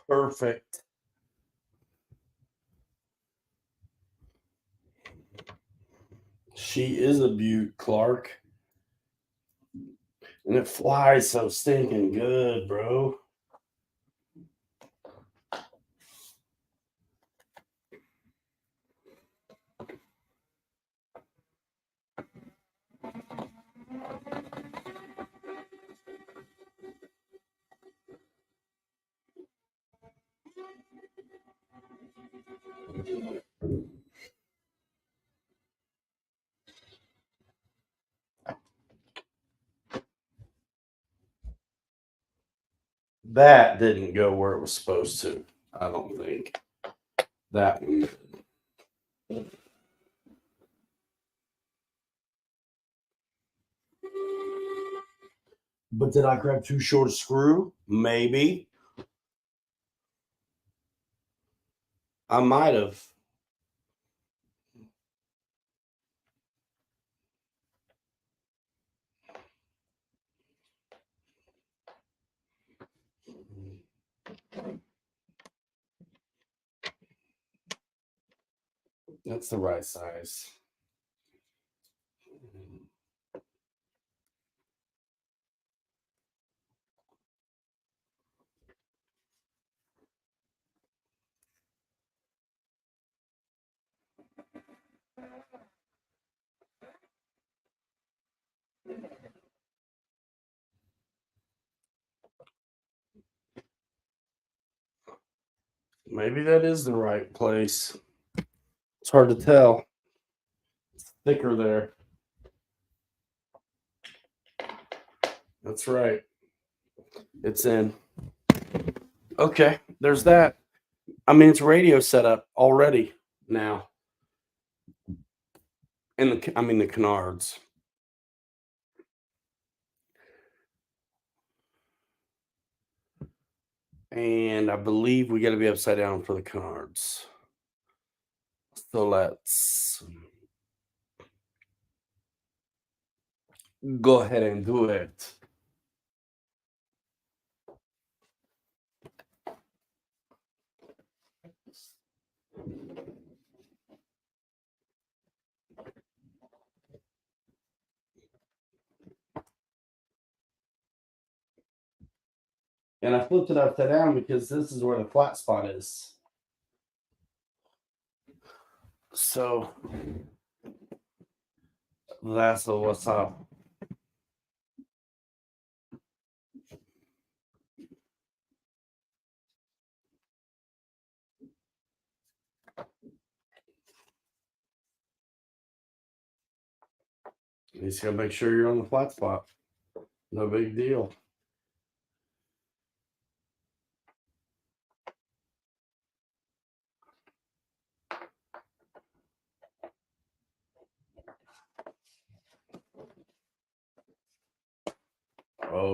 Perfect. She is a beaut, Clark. And it flies so stinking good, bro. That didn't go where it was supposed to. I don't think. That one did. But did I grab too short a screw? Maybe. I might have. That's the right size. Maybe that is the right place. It's hard to tell. It's thicker there. That's right. It's in. Okay, there's that. I mean, it's radio setup already now. And the canards. And I believe we got to be upside down for the canards. So let's go ahead and do it. And I flipped it upside down because this is where the flat spot is. So that's what's up. You just gotta make sure you're on the flat spot. No big deal.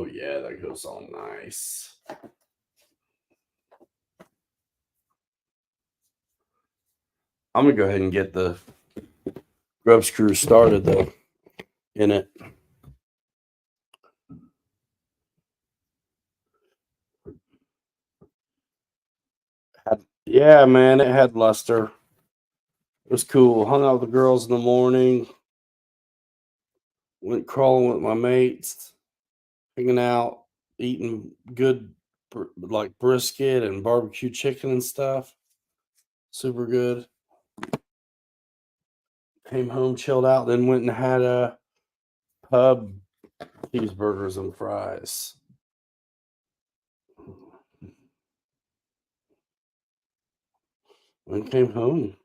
Oh yeah, that goes on nice. I'm gonna go ahead and get the grub screw started though in it. Yeah, man, it had luster. It was cool. Hung out with the girls in the morning. Went crawling with my mates, hanging out, eating good like brisket and barbecue chicken and stuff. Super good. Came home, chilled out, then went and had a pub cheeseburgers and fries. Then came home.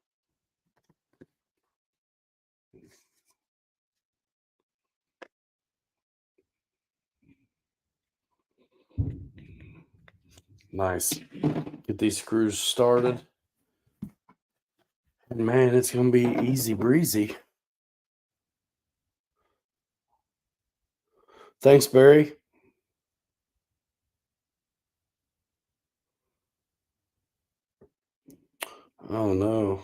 Nice. Get these screws started. And man, it's gonna be easy breezy. Thanks, Barry. Oh no.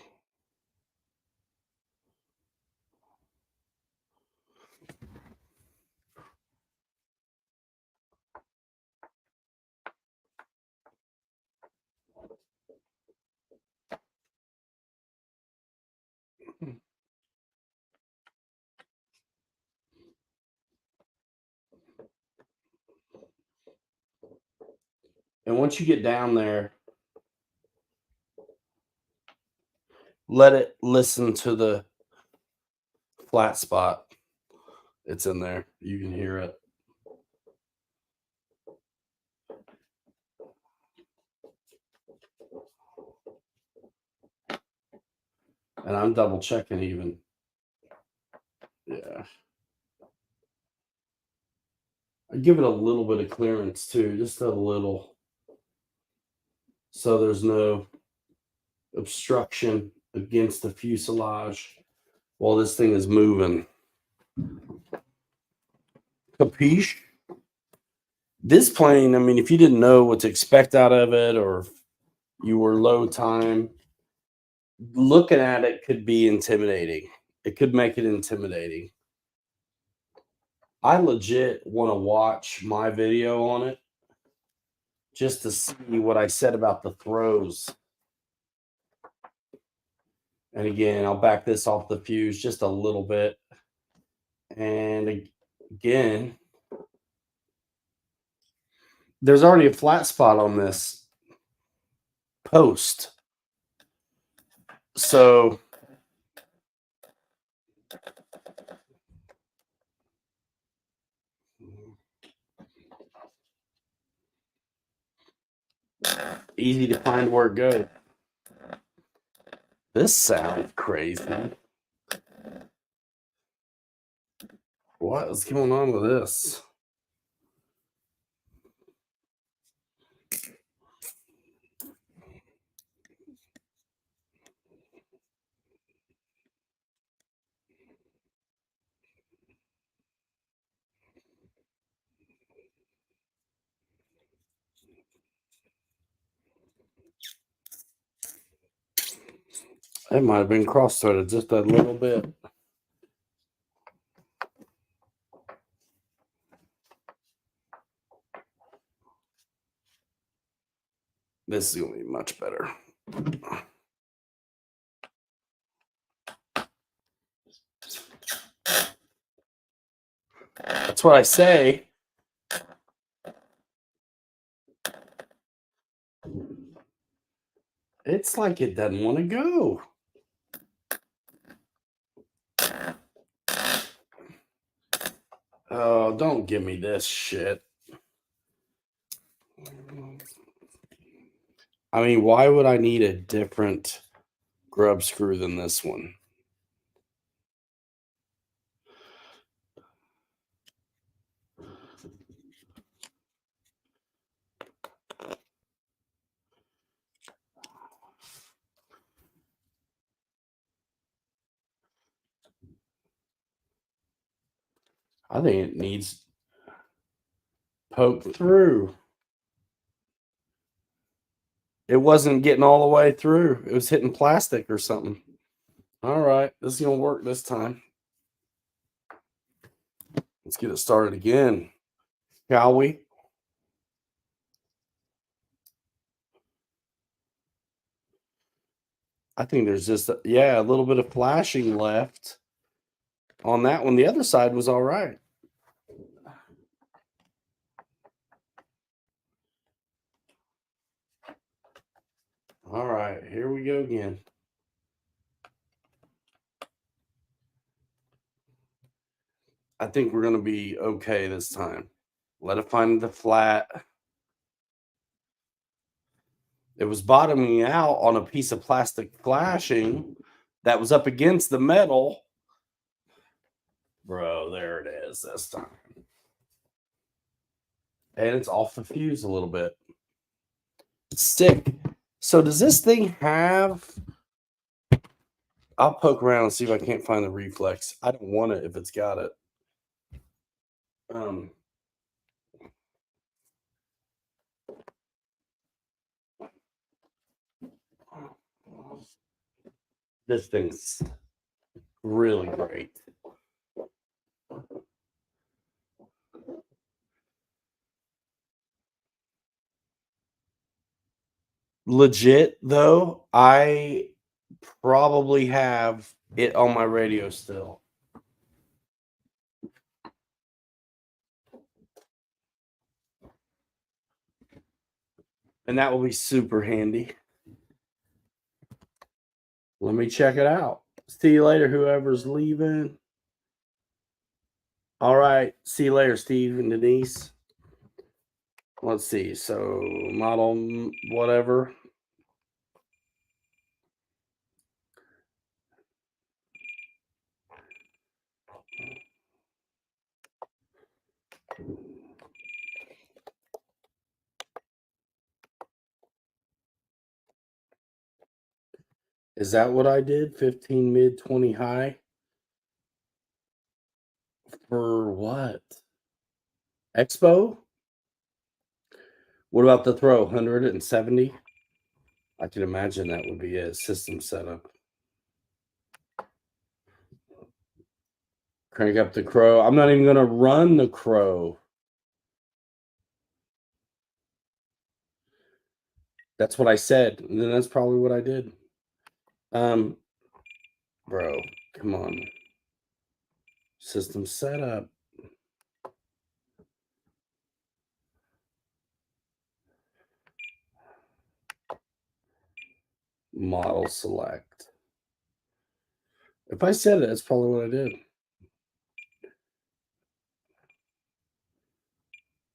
And once you get down there, let it listen to the flat spot. It's in there. You can hear it. And I'm double checking even. Yeah. I give it a little bit of clearance too, just a little. So there's no obstruction against the fuselage while this thing is moving. Capiche? This plane, I mean, if you didn't know what to expect out of it or you were low time, looking at it could be intimidating. It could make it intimidating. I legit want to watch my video on it just to see what I said about the throws. And again, I'll back this off the fuse just a little bit. And again, there's already a flat spot on this post. So easy to find where it goes. This sounds crazy. What is going on with this? It might have been cross-threaded just a little bit. This is going to be much better. That's what I say. It's like it doesn't want to go. Oh, don't give me this shit. I mean, why would I need a different grub screw than this one? I think it needs Poke through. It wasn't getting all the way through. It was hitting plastic or something. All right, this is going to work this time. Let's get it started again, shall we? I think there's just, a little bit of flashing left on that one. The other side was all right. All right, here we go again. I think we're going to be okay this time. Let it find the flat. It was bottoming out on a piece of plastic flashing that was up against the metal. Bro, there it is this time. And it's off the fuse a little bit. Stick. So does this thing have... I'll poke around and see if I can't find the reflex. I don't want it if it's got it. This thing's really great. Legit though, I probably have it on my radio still. And that will be super handy. Let me check it out. See you later, whoever's leaving. All right. See you later, Steve and Denise. Let's see. So, model whatever. Is that what I did? 15 mid, 20 high? For what? Expo? What about the throw? 170? I can imagine that would be a system setup. Crank up the crow. I'm not even going to run the crow. That's what I said. And then that's probably what I did. Bro, come on. System setup. Model select. If I said it, that's probably what I did.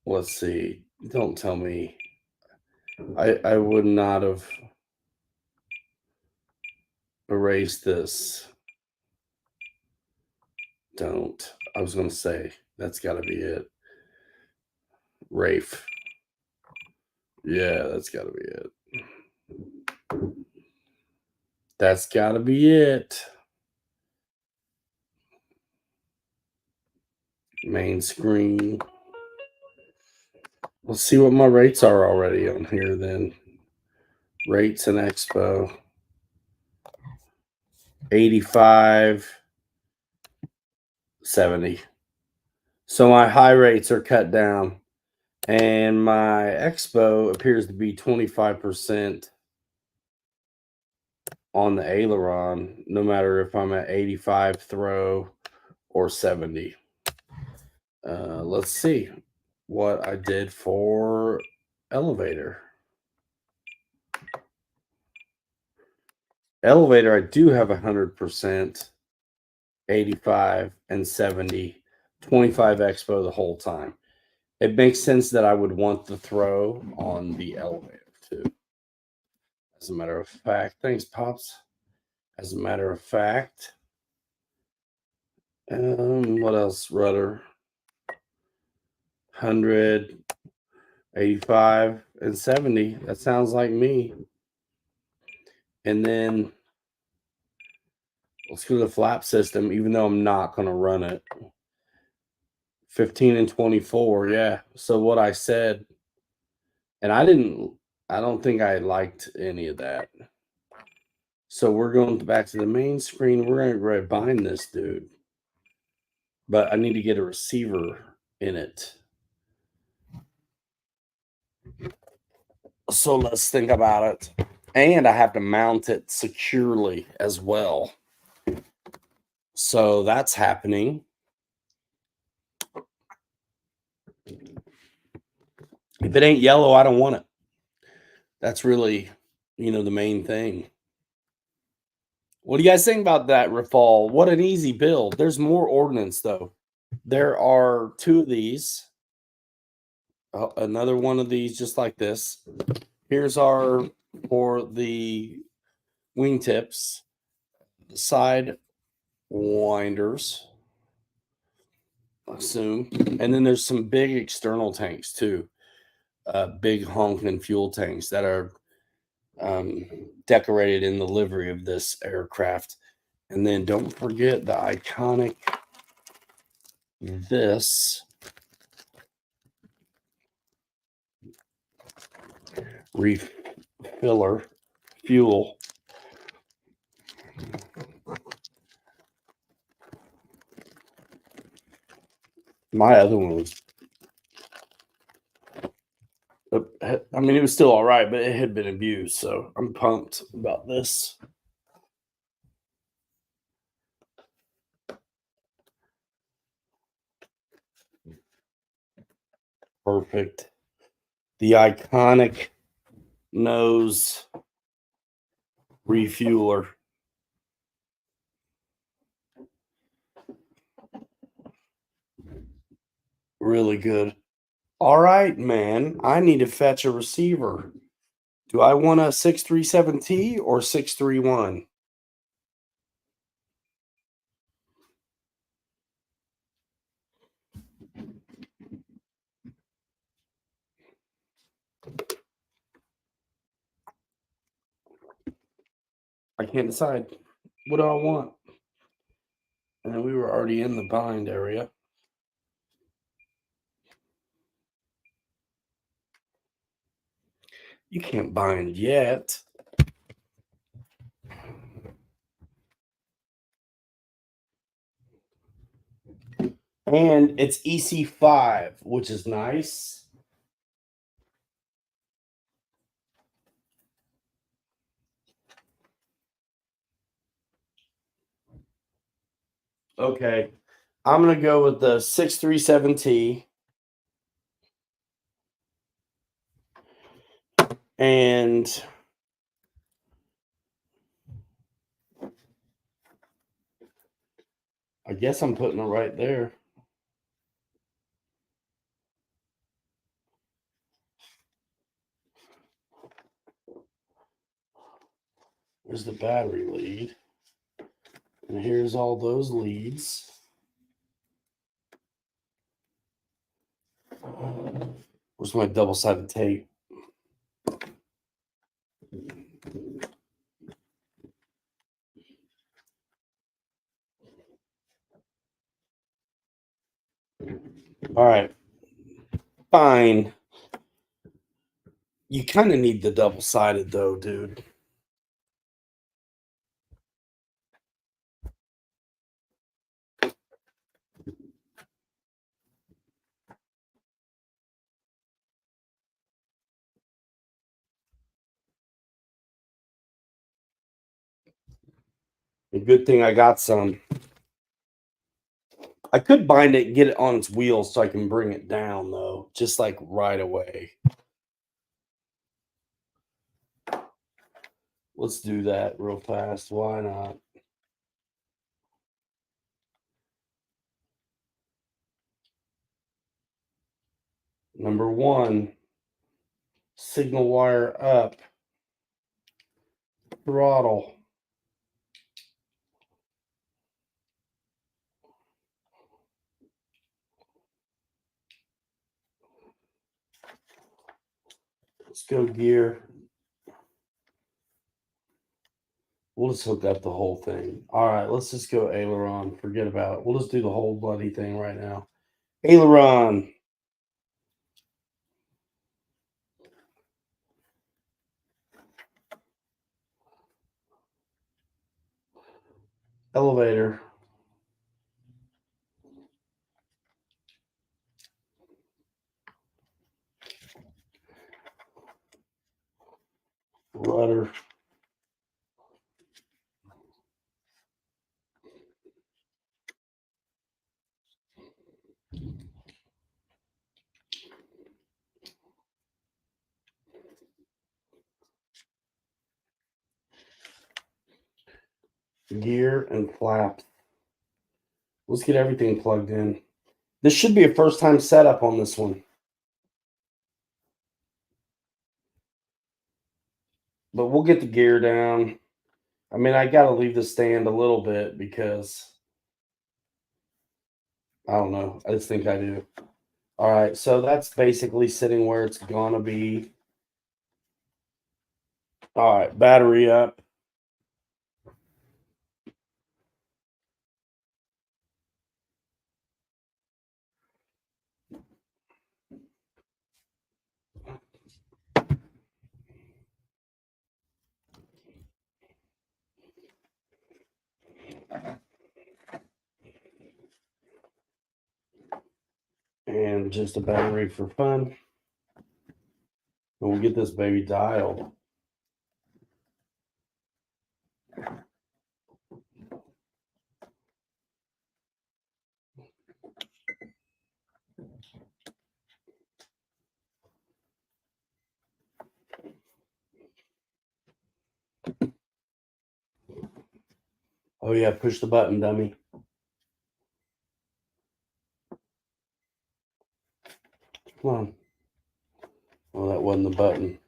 Let's see. Don't tell me. I would not have erased this. Don't. I was going to say, that's got to be it. Rafe. Yeah, that's got to be it. That's got to be it. Main screen. Let's see what my rates are already on here then. Rates and Expo. 85, 70. So my high rates are cut down. And my Expo appears to be 25% on the aileron, no matter if I'm at 85 throw or 70. Let's see what I did for elevator. Elevator, I do have 100%, 85 and 70, 25 Expo the whole time. It makes sense that I would want the throw on the elevator too. As a matter of fact, thanks, Pops. As a matter of fact, what else? Rudder, 100, 85, and 70. That sounds like me. And then let's go to the flap system, even though I'm not going to run it. 15 and 24. Yeah. So what I said, and I don't think I liked any of that. So we're going back to the main screen. We're going to bind this dude, but I need to get a receiver in it. So let's think about it. And I have to mount it securely as well. So that's happening. If it ain't yellow, I don't want it. That's really, the main thing. What do you guys think about that, Rafal? What an easy build. There's more ordnance, though. There are 2 of these. Another one of these just like this. Here's our for the wingtips, the side winders, I assume. And then there's some big external tanks, too. Big honking fuel tanks that are decorated in the livery of this aircraft. And then don't forget the iconic this refiller fuel. My other one was, I mean, it was still all right, but it had been abused. So I'm pumped about this. Perfect. The iconic nose refueler. Really good. All right, man. I need to fetch a receiver. Do I want a 637T or 631? I can't decide. What do I want? And we were already in the bind area. You can't bind yet. And it's EC5, which is nice. Okay. I'm going to go with the 637T. And I guess I'm putting it right there. There's the battery lead. And here's all those leads. Where's my double-sided tape? All right. Fine. You kind of need the double-sided, though, dude. A good thing I got some. I could bind it and get it on its wheels so I can bring it down, though, just like right away. Let's do that real fast. Why not? Number 1, signal wire up, throttle. Let's go gear. We'll just hook up the whole thing. All right, let's just go aileron. Forget about it. We'll just do the whole bloody thing right now. Aileron. Elevator. Rudder. Gear and flaps. Let's get everything plugged in. This should be a first time setup on this one. But we'll get the gear down. I mean, I got to leave the stand a little bit because I don't know. I just think I do. All right. So that's basically sitting where it's going to be. All right. Battery up. And just a battery for fun. And we'll get this baby dialed. Oh, yeah. Push the button, dummy. Come on. Well, that wasn't the button.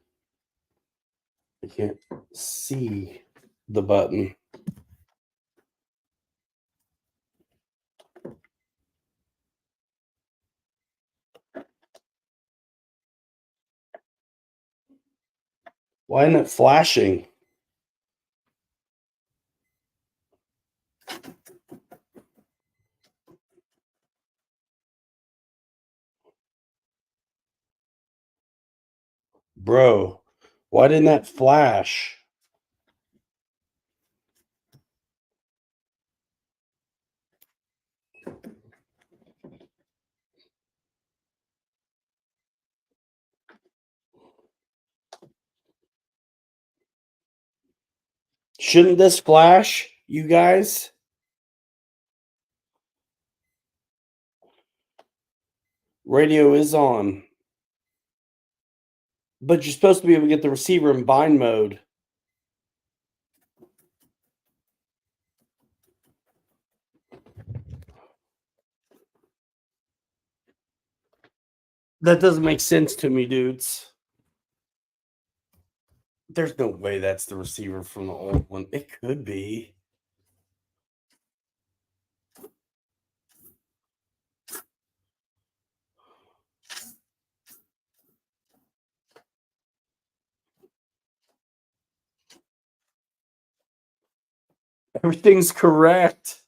I can't see the button. Why isn't it flashing? Bro, why didn't that flash? Shouldn't this flash, you guys? Radio is on. But you're supposed to be able to get the receiver in bind mode. That doesn't make sense to me, dudes. There's no way that's the receiver from the old one. It could be. Everything's correct.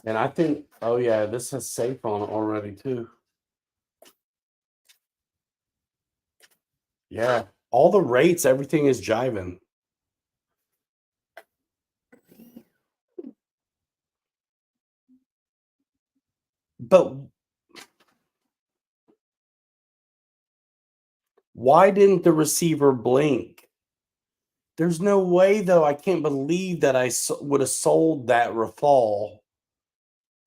And I think, oh yeah, this has safe on it already too. Yeah, all the rates, everything is jiving. But why didn't the receiver blink? There's no way, though. I can't believe that I would have sold that Rafale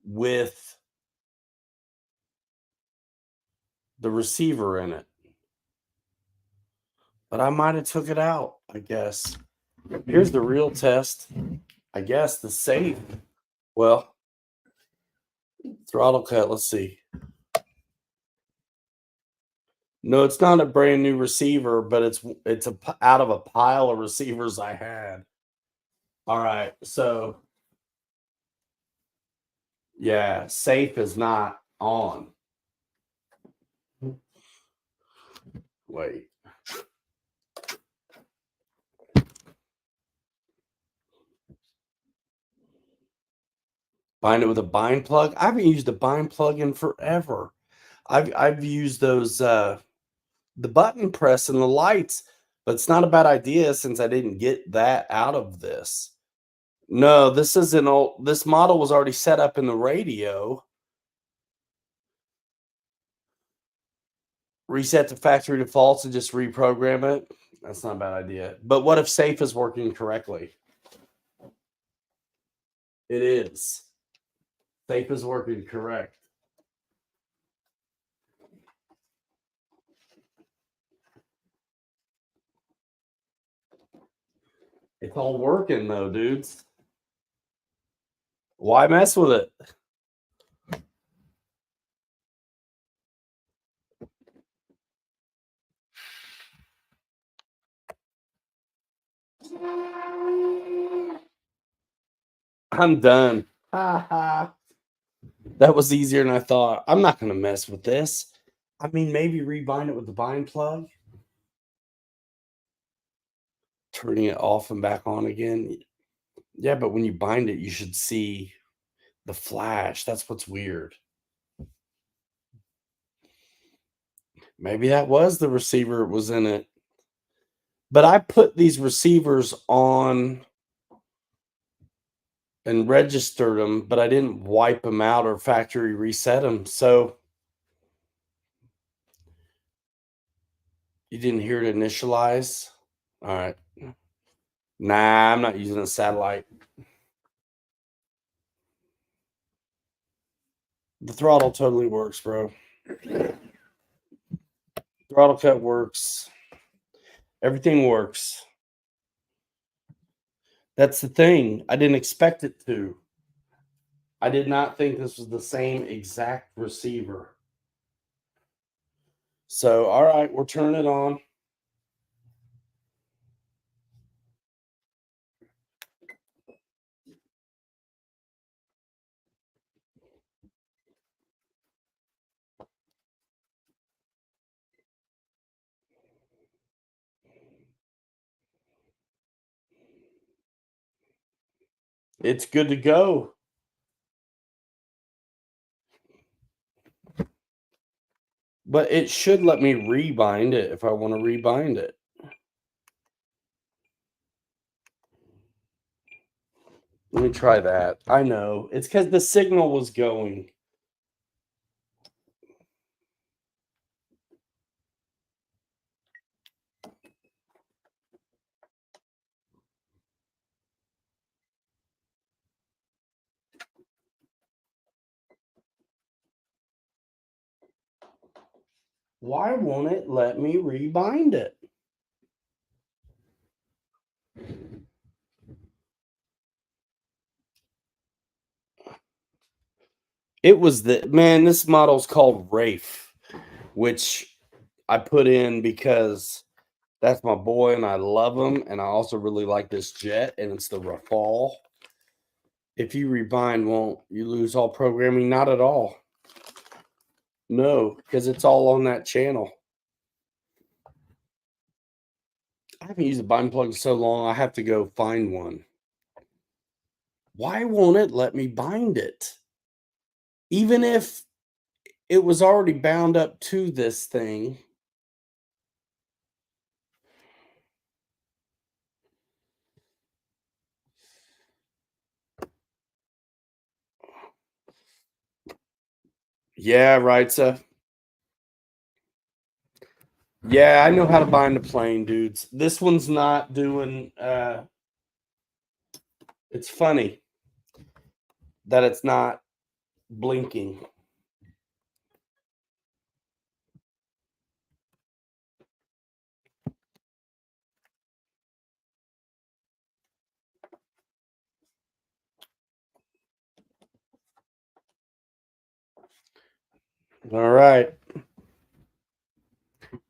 with the receiver in it. But I might have took it out, I guess. Here's the real test. I guess the safe. Well, throttle cut. Let's see. No, it's not a brand new receiver, but it's out of a pile of receivers I had. All right, so yeah, safe is not on. Wait. Bind it with a bind plug. I haven't used a bind plug in forever. I've used those the button press and the lights, but it's not a bad idea since I didn't get that out of this. No, this is an old. This model was already set up in the radio. Reset to factory defaults and just reprogram it. That's not a bad idea. But what if safe is working correctly? It is. Safe is working correct. It's all working though, dudes. Why mess with it? I'm done. That was easier than I thought. I'm not going to mess with this. I mean, maybe rebind it with the bind plug. Turning it off and back on again. Yeah, but when you bind it, you should see the flash. That's what's weird. Maybe that was the receiver was in it. But I put these receivers on and registered them, but I didn't wipe them out or factory reset them. So you didn't hear it initialize? All right. Nah, I'm not using a satellite. The throttle totally works, bro. Throttle cut works. Everything works. That's the thing. I didn't expect it to. I did not think this was the same exact receiver. So, all right, we're turning it on. It's good to go. But it should let me rebind it if I want to rebind it. Let me try that. I know. It's because the signal was going. Why won't it let me rebind it? It was this model's called Rafe, which I put in because that's my boy and I love him. And I also really like this jet, and it's the Rafale. If you rebind, won't you lose all programming? Not at all. No, because it's all on that channel. I haven't used a bind plug in so long, I have to go find one. Why won't it let me bind it? Even if it was already bound up to this thing. Yeah, right, Seth. Yeah, I know how to bind a plane, dudes. This one's not doing it's funny that it's not blinking. All right.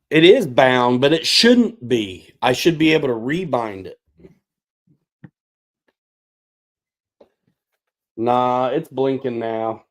It is bound, but it shouldn't be. I should be able to rebind it. Nah, it's blinking now.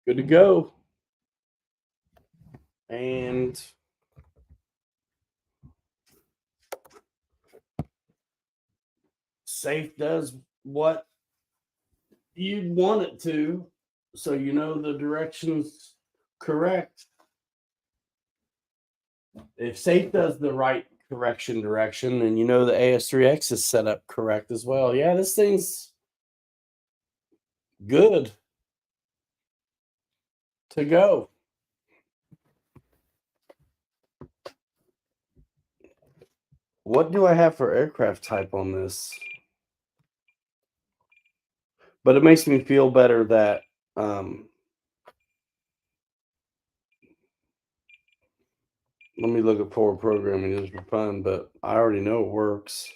Good to go. And safe does what you'd want it to, so you know the direction's correct. If safe does the right direction, then you know the AS3X is set up correct as well. Yeah, this thing's good to go. What do I have for aircraft type on this? But it makes me feel better that let me look at forward programming just for fun, but I already know it works.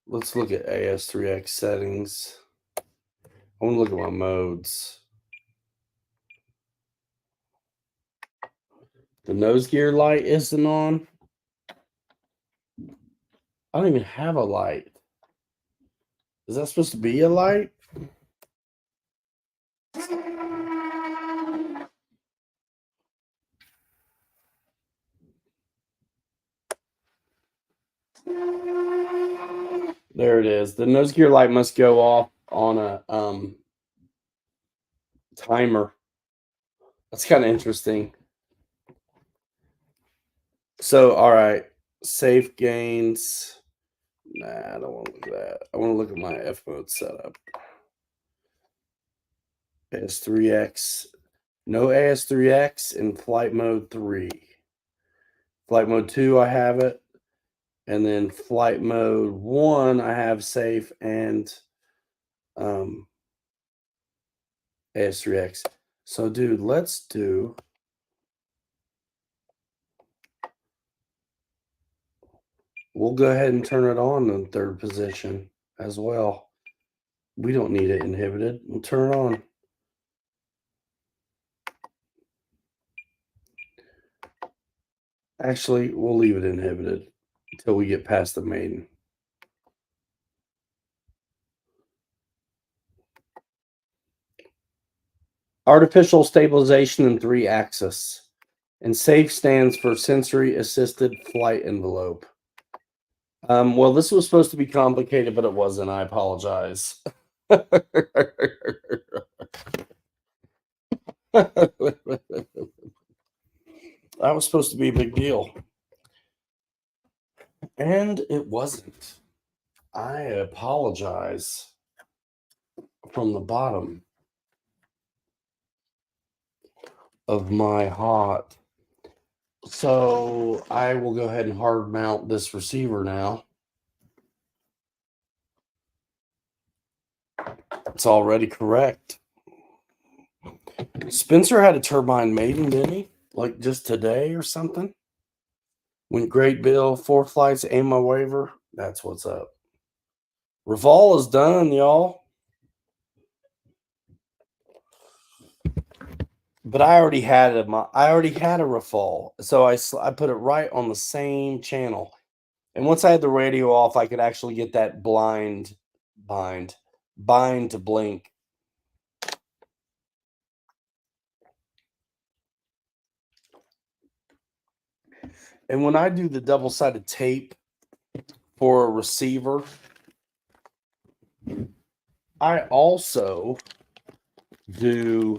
Let's look at AS3X settings. I want to look at my modes. The nose gear light isn't on. I don't even have a light. Is that supposed to be a light? There it is. The nose gear light must go off on a timer. That's kind of interesting. So, all right, safe gains. Nah, I don't want to look at that. I want to look at my F mode setup. AS3X. No AS3X in flight mode 3. Flight mode 2, I have it. And then flight mode 1, I have safe and AS3X. So, dude, let's do. We'll go ahead and turn it on in third position as well. We don't need it inhibited. We'll turn it on. Actually, we'll leave it inhibited until we get past the maiden. Artificial stabilization in 3-axis. And SAFE stands for Sensory Assisted Flight Envelope. Well, this was supposed to be complicated, but it wasn't. I apologize. That was supposed to be a big deal. And it wasn't. I apologize from the bottom of my heart. So I will go ahead and hard mount this receiver now. It's already correct. Spencer had a turbine maiden, didn't he? Like just today or something? Went great, Bill. 4 flights, aim my waiver. That's what's up. Rafale is done, y'all. But I already had a Rafale, so I put it right on the same channel. And once I had the radio off, I could actually get that bind to blink. And when I do the double-sided tape for a receiver, I also do.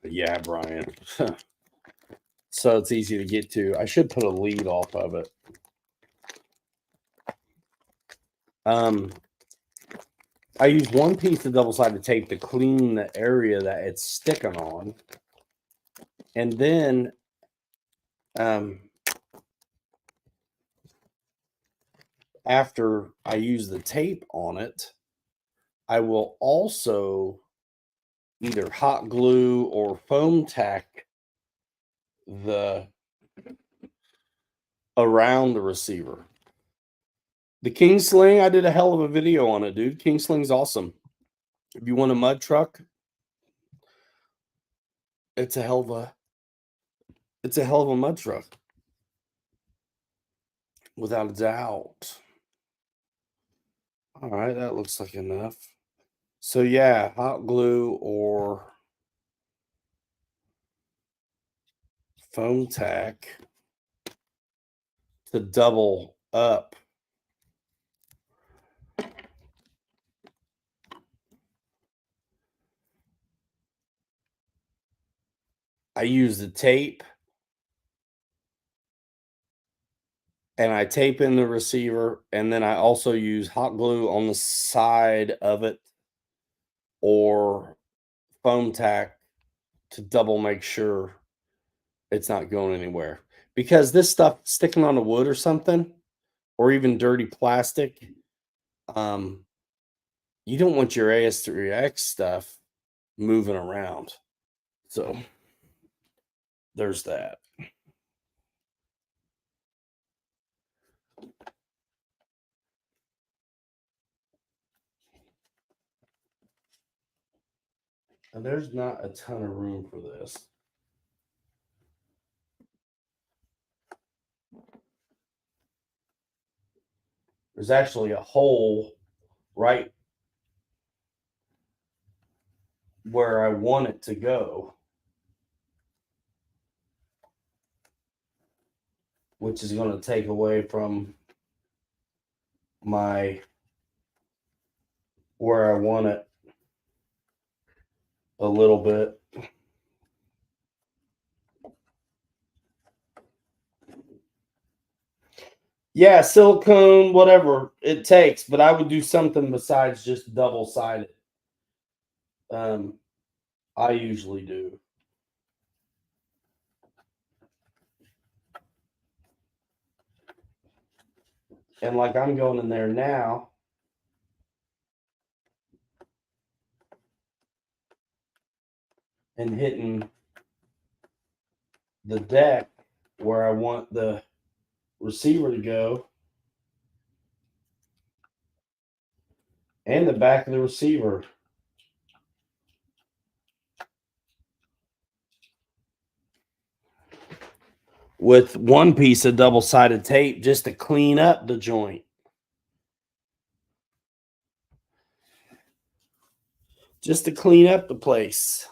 Yeah, Brian. So it's easy to get to. I should put a lead off of it. I use one piece of double-sided tape to clean the area that it's sticking on. And then after I use the tape on it, I will also either hot glue or foam tack around the receiver. The King Sling, I did a hell of a video on it, dude. King Sling's awesome. If you want a mud truck, it's a hell of a mud truck. without a doubt. All right, that looks like enough. So yeah, hot glue or foam tack to double up. I use the tape and I tape in the receiver, and then I also use hot glue on the side of it or foam tack to double make sure it's not going anywhere. Because this stuff sticking on the wood or something, or even dirty plastic, you don't want your AS3X stuff moving around. So there's that. And there's not a ton of room for this. There's actually a hole right where I want it to go, which is going to take away from my where I want it a little bit. Yeah, silicone, whatever it takes, but I would do something besides just double-sided. I usually do. And like I'm going in there now, and hitting the deck where I want the receiver to go and the back of the receiver. With one piece of double-sided tape just to clean up the joint. Just to clean up the place.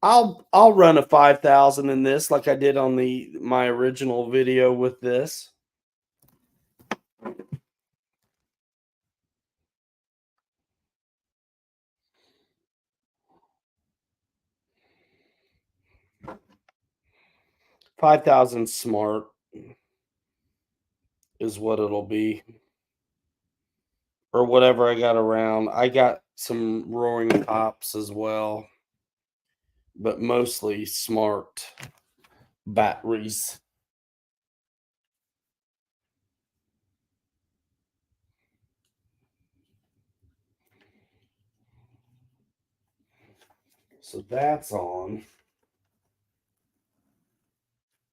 I'll run a 5,000 in this like I did on my original video with this. $5,000 smart is what it'll be. Or whatever I got around. I got some Roaring Tops as well, but mostly smart batteries. So that's on.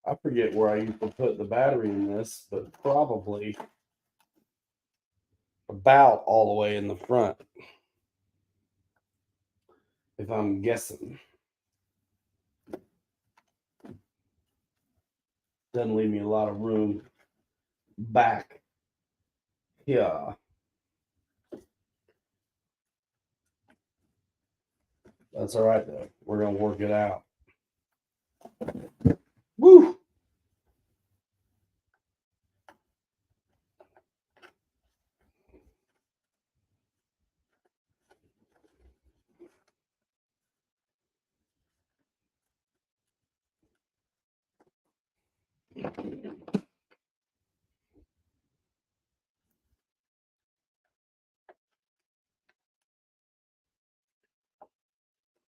I forget where I used to put the battery in this, but probably about all the way in the front, if I'm guessing. Doesn't leave me a lot of room back here. That's all right, though. We're going to work it out. Woo!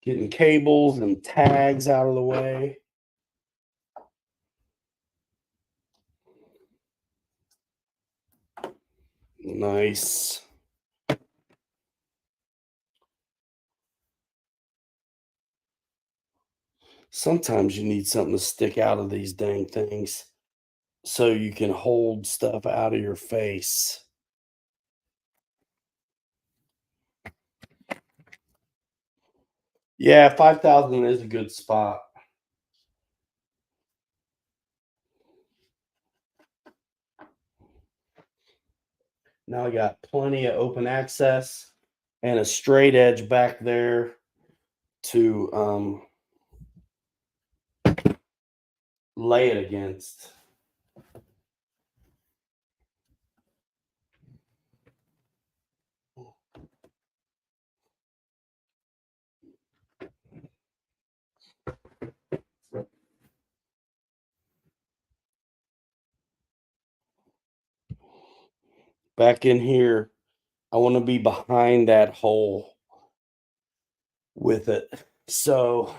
Getting cables and tags out of the way. Nice. Sometimes you need something to stick out of these dang things so you can hold stuff out of your face. Yeah, 5,000 is a good spot. Now I got plenty of open access and a straight edge back there to lay it against. Back in here, I want to be behind that hole with it. So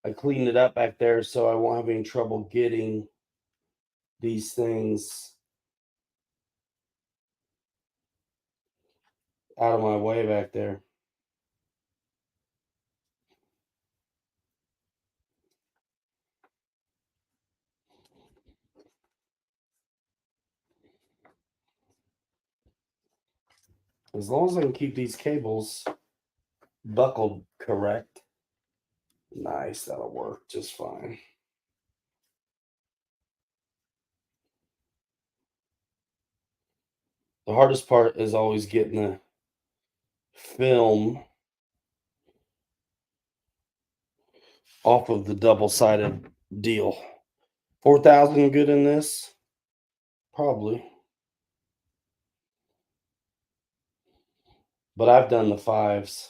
I cleaned it up back there so I won't have any trouble getting these things out of my way back there. As long as I can keep these cables buckled correct. Nice, that'll work just fine. The hardest part is always getting the film off of the double-sided deal. 4,000 good in this? Probably. But I've done the 5s.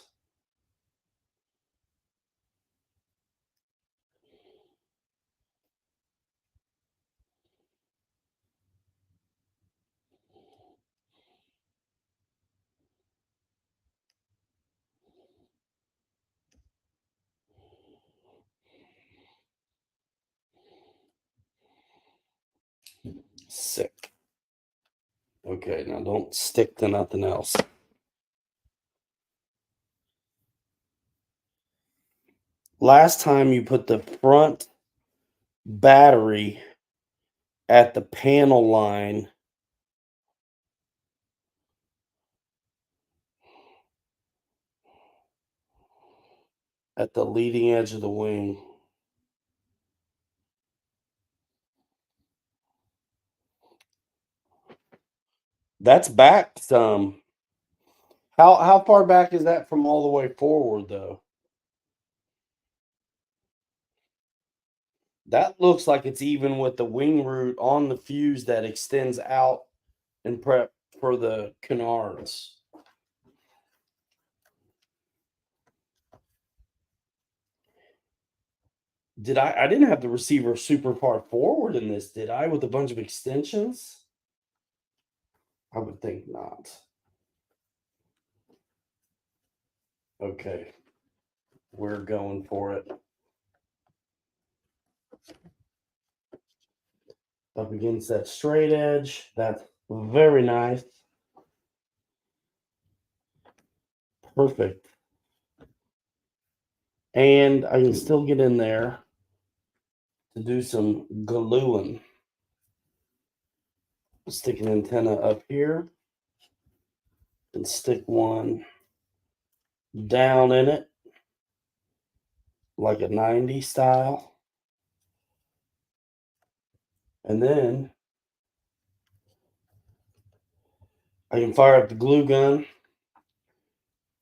Sick. Okay, now don't stick to nothing else. Last time you put the front battery at the panel line at the leading edge of the wing. That's back some. How far back is that from all the way forward though? That looks like it's even with the wing root on the fuse that extends out and prep for the canards. I didn't have the receiver super far forward in this, did I, with a bunch of extensions? I would think not. Okay. We're going for it. Up against that straight edge. That's very nice. Perfect. And I can still get in there to do some gluing. Stick an antenna up here and stick one down in it like a 90 style. And then I can fire up the glue gun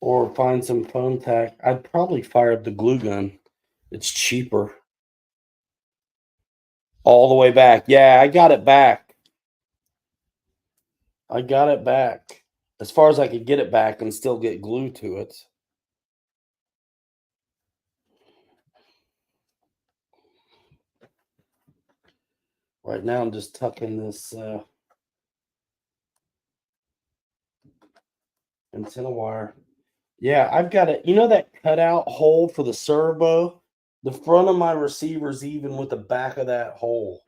or find some foam tack. I'd probably fire up the glue gun. It's cheaper. All the way back. Yeah, I got it back. I got it back. As far as I could get it back and still get glue to it. Right now I'm just tucking this antenna wire. Yeah, I've got it. You know that cutout hole for the servo? The front of my receiver's even with the back of that hole.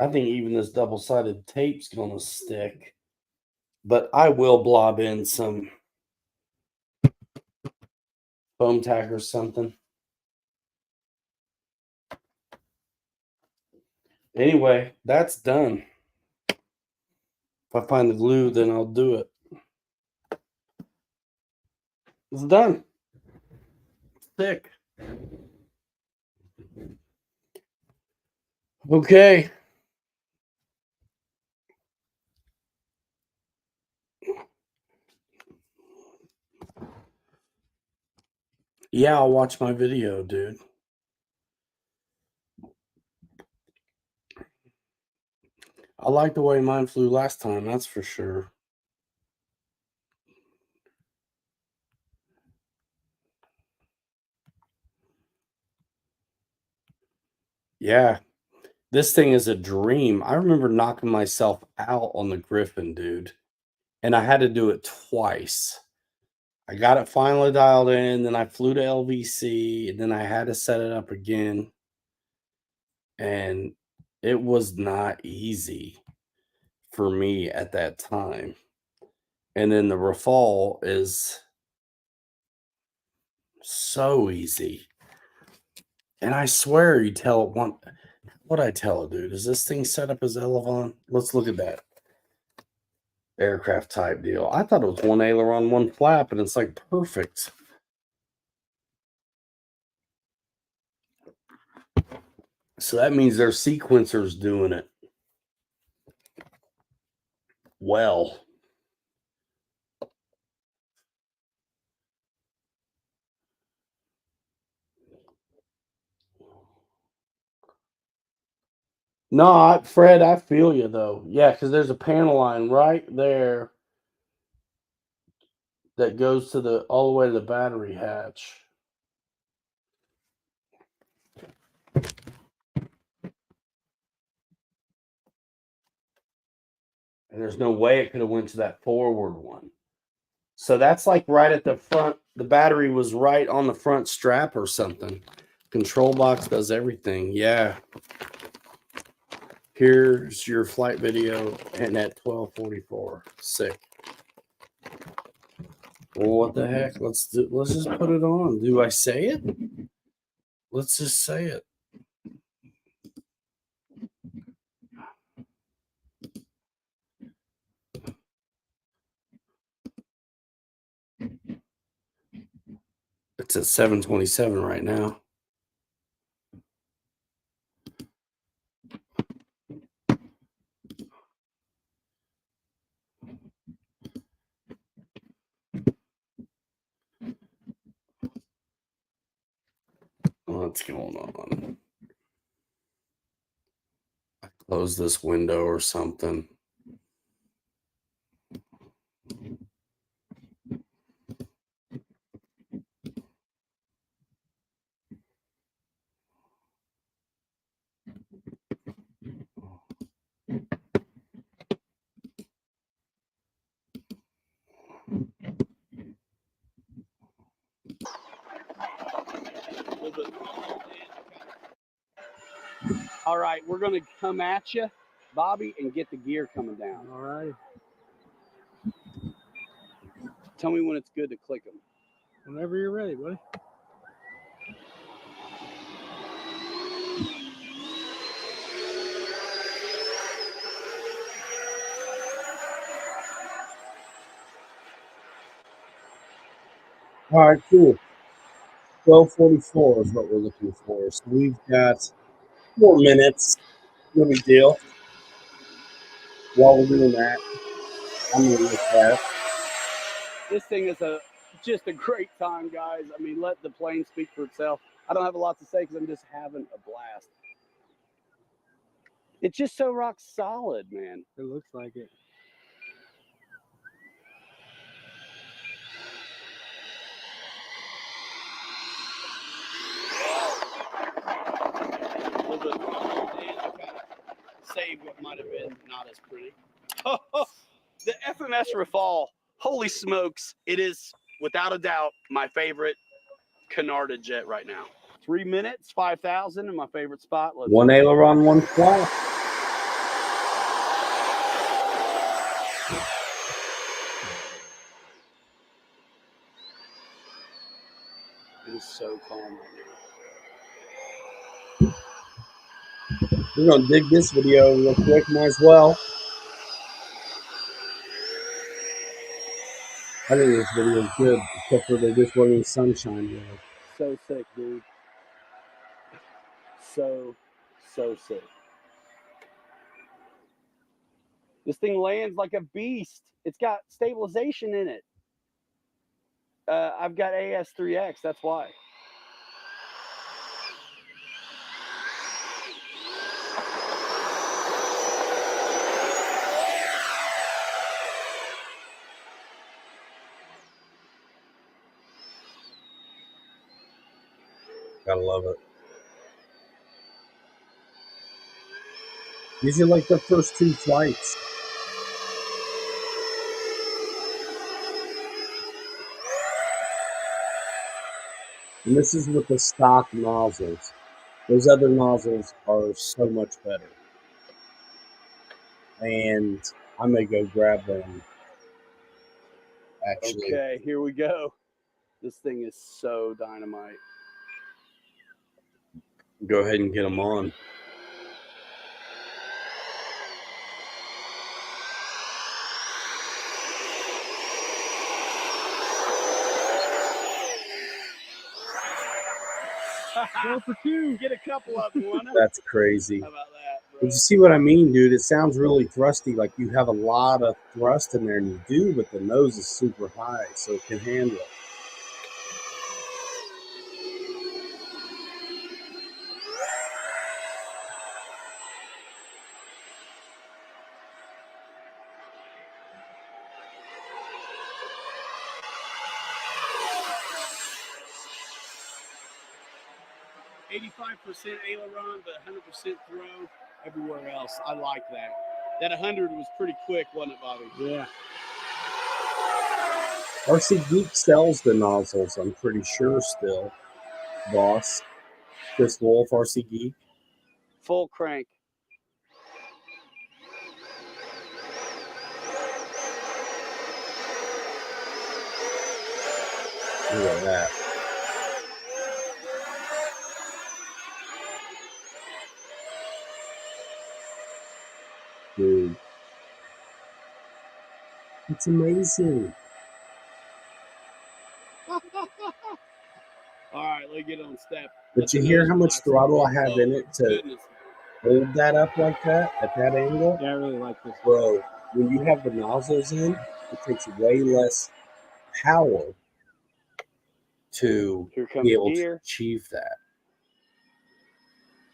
I think even this double-sided tape's going to stick. But I will blob in some foam tack or something. Anyway, that's done. If I find the glue, then I'll do it. It's done. Thick. Okay. Yeah, I'll watch my video, dude. I like the way mine flew last time, that's for sure. Yeah, this thing is a dream. I remember knocking myself out on the Griffin, dude, and I had to do it twice. I got it finally dialed in, then I flew to LVC, and then I had to set it up again. And it was not easy for me at that time. And then the Rafale is so easy. And I swear you tell it one. What I tell it, dude? Is this thing set up as Elevon? Let's look at that aircraft type deal. I thought it was one aileron, one flap, and it's like perfect. So that means their sequencer's doing it well. No, Fred, I feel you though. Yeah, because there's a panel line right there that goes to the all the way to the battery hatch. And there's no way it could have went to that forward one. So that's like right at the front. The battery was right on the front strap or something. Control box does everything. Yeah. Here's your flight video and at 12:44. Sick. Well, what the heck? Let's just put it on. Do I say it? Let's just say it. It's at 7:27 right now. What's going on? Close this window or something.
All right, we're going to come at you, Bobby, and get the gear coming down.
All right.
Tell me when it's good to click them.
Whenever you're ready, buddy.
All right, cool. 12:44 is what we're looking for. So we've got 4 minutes. No big deal. While we're doing that, I'm going to look at.
This thing is just a great time, guys. I mean, let the plane speak for itself. I don't have a lot to say because I'm just having a blast. It's just so rock solid, man.
It looks like it.
Save what might have been not as pretty. The FMS Rafale, holy smokes, it is without a doubt my favorite Canarda jet right now. 3 minutes, 5,000 in my favorite spot.
One aileron, one flap.
It is so calm right now.
We're going to dig this video real quick. Might as well. I think this video is good, except for they just wasn't sunshine yet.
So sick, dude. So sick. This thing lands like a beast. It's got stabilization in it. I've got AS3X. That's why.
Gotta love it. These are like the first 2 flights. And this is with the stock nozzles. Those other nozzles are so much better. And I'm going to go grab them. Actually.
Okay, here we go. This thing is so dynamite.
Go ahead and get them on.
Go for 2. Get a couple of them, wanna?
That's crazy.
How about that, bro?
But you see what I mean, dude? It sounds really thrusty, like you have a lot of thrust in there, and you do, but the nose is super high, so it can handle it.
%, aileron, but 100% throw everywhere else. I like that. That 100 was pretty quick, wasn't it, Bobby?
Yeah.
RC Geek sells the nozzles, I'm pretty sure still. Boss. Chris Wolf, RC Geek.
Full crank.
Look at that. Dude. It's amazing.
All right, let's get on step.
But you hear how much throttle I have in it to hold that up like that at that angle?
Yeah, I really like this.
Bro, when you have the nozzles in, it takes way less power to
Here comes
be able
gear.
to achieve that.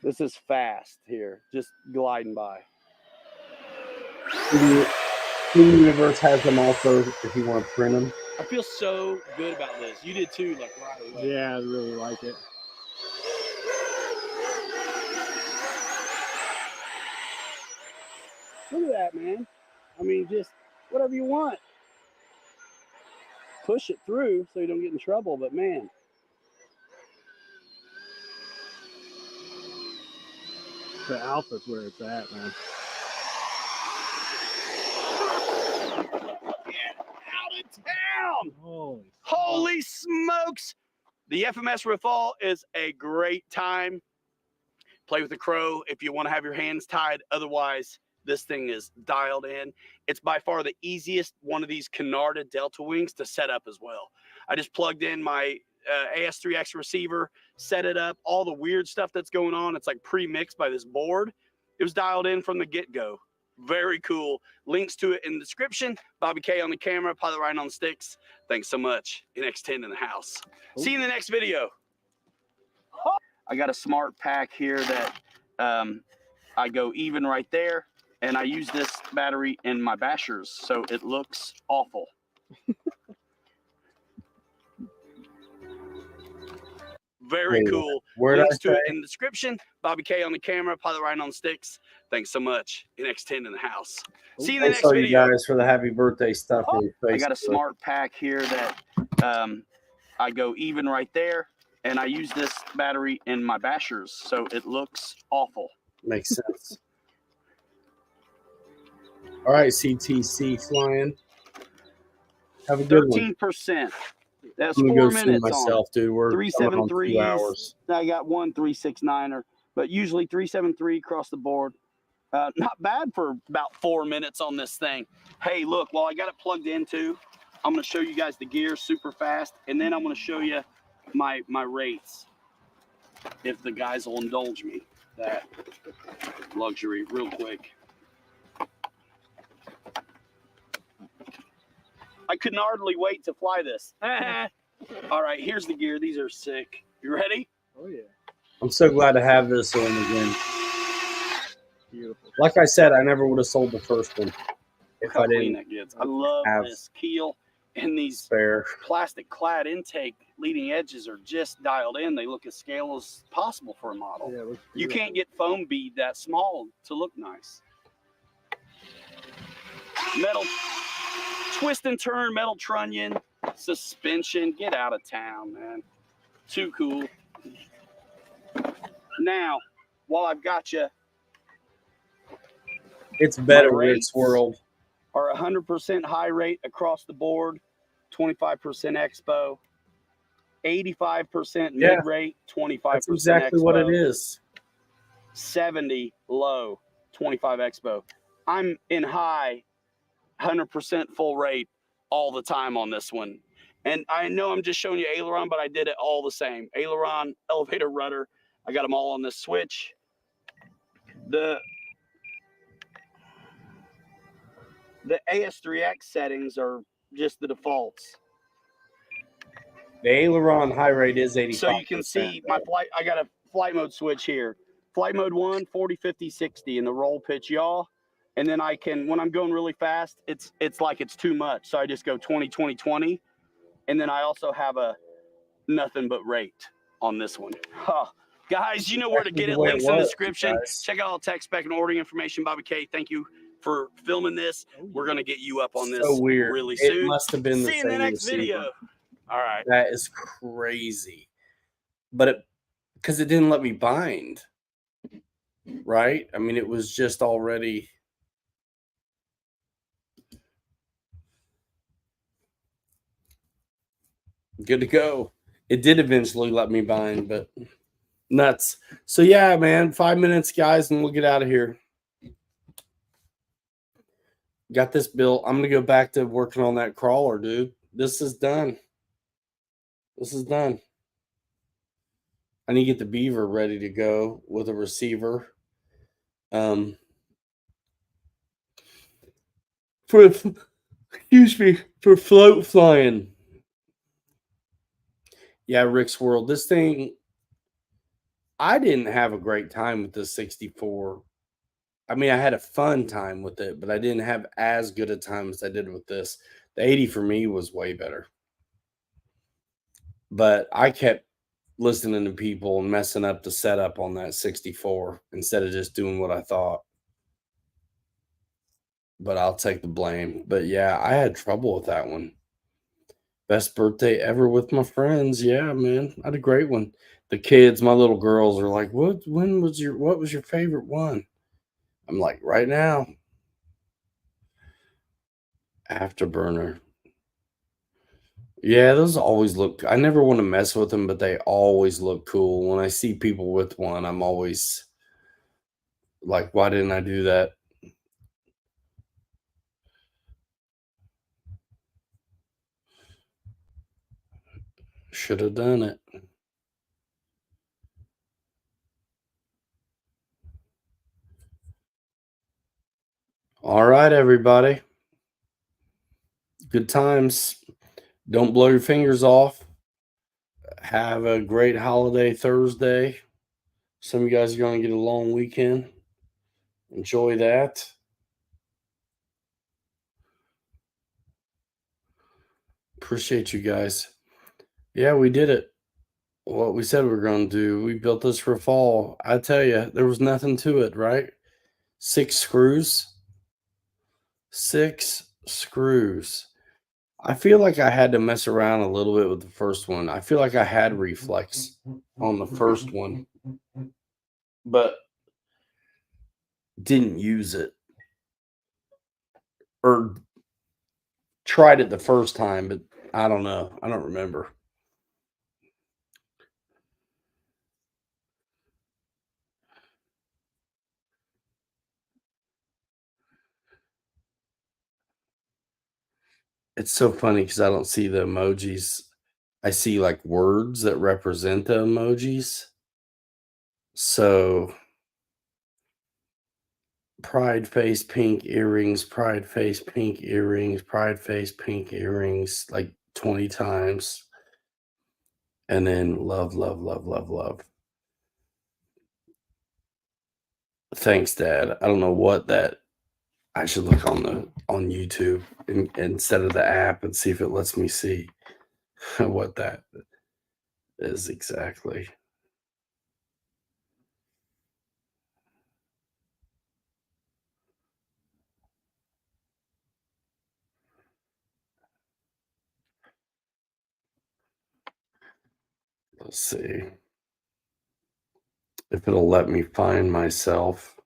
This is fast here, just gliding by.
Team Universe has them also if you want to print them.
I feel so good about this. You did too, like right away.
Yeah, I really like it.
Look at that, man. I mean, just whatever you want. Push it through so you don't get in trouble, but man.
The Alpha's where it's at, man.
Get out of town!
Holy
smokes! The FMS Rafale is a great time. Play with the Crow if you want to have your hands tied. Otherwise, this thing is dialed in. It's by far the easiest one of these Canarda Delta Wings to set up as well. I just plugged in my AS3X receiver, set it up, all the weird stuff that's going on. It's like pre-mixed by this board. It was dialed in from the get-go. Very cool. Links to it in the description. Bobby K on the camera, Pilot Ryan on the sticks. Thanks so much. NX10 in the house. See you in the next video. I got a smart pack here that I go even right there, and I use this battery in my bashers, so it looks awful. Very cool. Links to it in the description. Bobby K on the camera, Pilot Ryan on the sticks. Thanks so much. NX10 in the house. See you in the next video.
You guys for the happy birthday stuff on Facebook.
I got a smart pack here that I go even right there, and I use this battery in my bashers, so it looks awful.
Makes sense. All right, CTC flying. Have a good
13%. That's
one.
4 minutes
myself, dude. We're
373.
2 hours.
I got one 369er, but usually 373 across the board. Not bad for about 4 minutes on this thing. Hey, look, while I got it plugged into, I'm going to show you guys the gear super fast, and then I'm going to show you my rates, if the guys will indulge me that luxury real quick. I couldn't hardly wait to fly this. All right, here's the gear. These are sick. You ready?
Oh yeah,
I'm so glad to have this one again.
beautiful.
Like I said, I never would have sold the first one if
Look how
I
clean
didn't
that gets. I love
have
this keel, and these
spare.
plastic clad intake leading edges are just dialed in. They look as scale as possible for a model.
Yeah, it looks
You
beautiful.
can't get foam bead that small to look nice. Metal twist and turn, metal trunnion, suspension. Get out of town, man. Too cool. Now, while I've got you,
It's better
My
Rick's
rates
World.
are 100% high rate across the board, 25% expo, 85%
Yeah.
mid rate, 25%
That's exactly
expo,
what it is.
70 low, 25 expo. I'm in high, 100% full rate all the time on this one. And I know I'm just showing you aileron, but I did it all the same. Aileron, elevator, rudder. I got them all on this switch. The AS3X settings are just the defaults.
The aileron high rate is 85%.
So you can see my flight. I got a flight mode switch here. Flight mode 1, 40, 50, 60 in the roll, pitch, yaw. And then I can, when I'm going really fast, it's like it's too much. So I just go 20, 20, 20. And then I also have a nothing but rate on this one. Huh. Guys, you know where to get it. Links in the description. Check out all tech spec and ordering information. Bobby K, thank you for filming this. We're going to get you up on this
So weird.
really
It
soon.
must have been the
See you in the
same
next
receiver.
video. All right.
That is crazy. But because it didn't let me bind, right? I mean, it was just already. Good to go. It did eventually let me bind, but nuts. So yeah, man, 5 minutes, guys, and we'll get out of here. Got this built. I'm gonna go back to working on that crawler, dude. This is done. This is done. I need to get the beaver ready to go with a receiver. Excuse me, for float flying. Yeah, Rick's World. This thing, I didn't have a great time with the 64. I mean, I had a fun time with it, but I didn't have as good a time as I did with this. The 80 for me was way better. But I kept listening to people and messing up the setup on that 64 instead of just doing what I thought. But I'll take the blame. But yeah, I had trouble with that one. Best birthday ever with my friends. Yeah, man. I had a great one. The kids, my little girls are like, what was your favorite one? I'm like, right now. Afterburner. Yeah, those always look. I never want to mess with them, but they always look cool. When I see people with one, I'm always like, why didn't I do that? Should have done it. All right, everybody. Good times. Don't blow your fingers off. Have a great holiday Thursday. Some of you guys are going to get a long weekend. Enjoy that. Appreciate you guys. Yeah, we did it. What we said we were going to do. We built this for fall. I tell you, there was nothing to it, right? 6 screws. 6 screws. I feel like I had to mess around a little bit with the first one. I feel like I had reflex on the first one, but didn't use it. Or tried it the first time, but I don't know. I don't remember. It's so funny because I don't see the emojis. I see like words that represent the emojis. So pride face, pink earrings, pride face, pink earrings, pride face, pink earrings, like 20 times. And then love, love, love, love, love. Thanks, Dad. I don't know what that. I should look on YouTube instead of the app and see if it lets me see what that is exactly. Let's see if it'll let me find myself.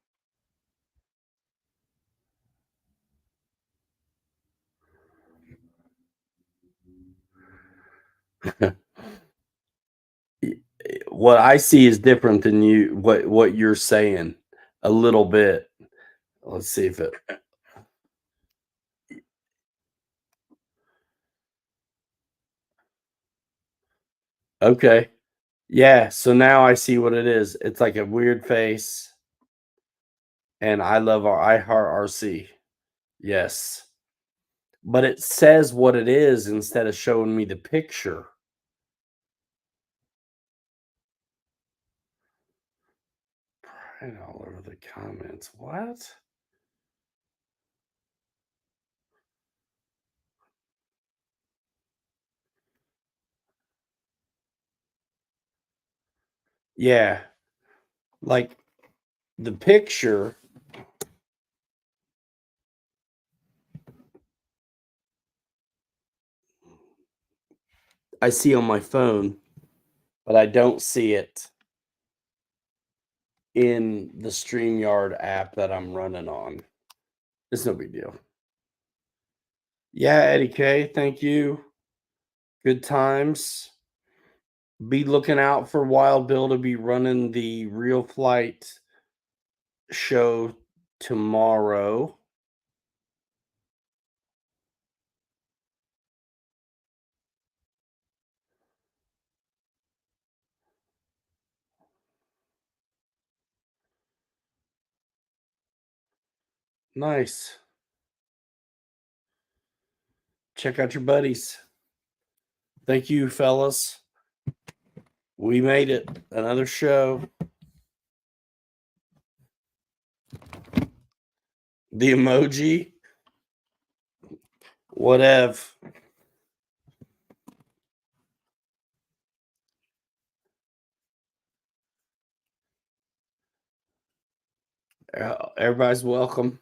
What I see is different than what you're saying a little bit. Let's see if it. Okay. Yeah, so now I see what it is. It's like a weird face, and I love our iHeart RC. Yes. But it says what it is instead of showing me the picture. Right all over the comments. What? Yeah. Like the picture. I see on my phone, but I don't see it in the StreamYard app that I'm running on. It's no big deal. Yeah, Eddie K, thank you. Good times. Be looking out for Wild Bill to be running the Real Flight show tomorrow. Nice. Check out your buddies. Thank you, fellas. We made it. Another show. The emoji. Whatever. Everybody's welcome.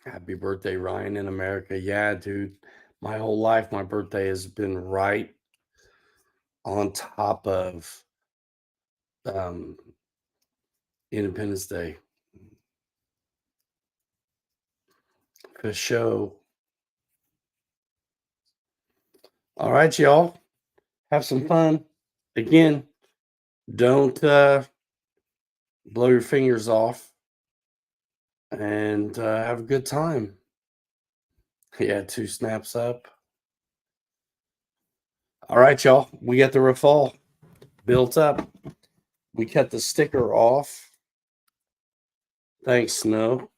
Happy birthday, Ryan in America. Yeah, dude. My whole life, my birthday has been right on top of Independence Day. For show. All right, y'all. Have some fun. Again, don't blow your fingers off and have a good time. Yeah, 2 snaps up. All right, y'all. We got the Rafale built up. We cut the sticker off. Thanks, Snow.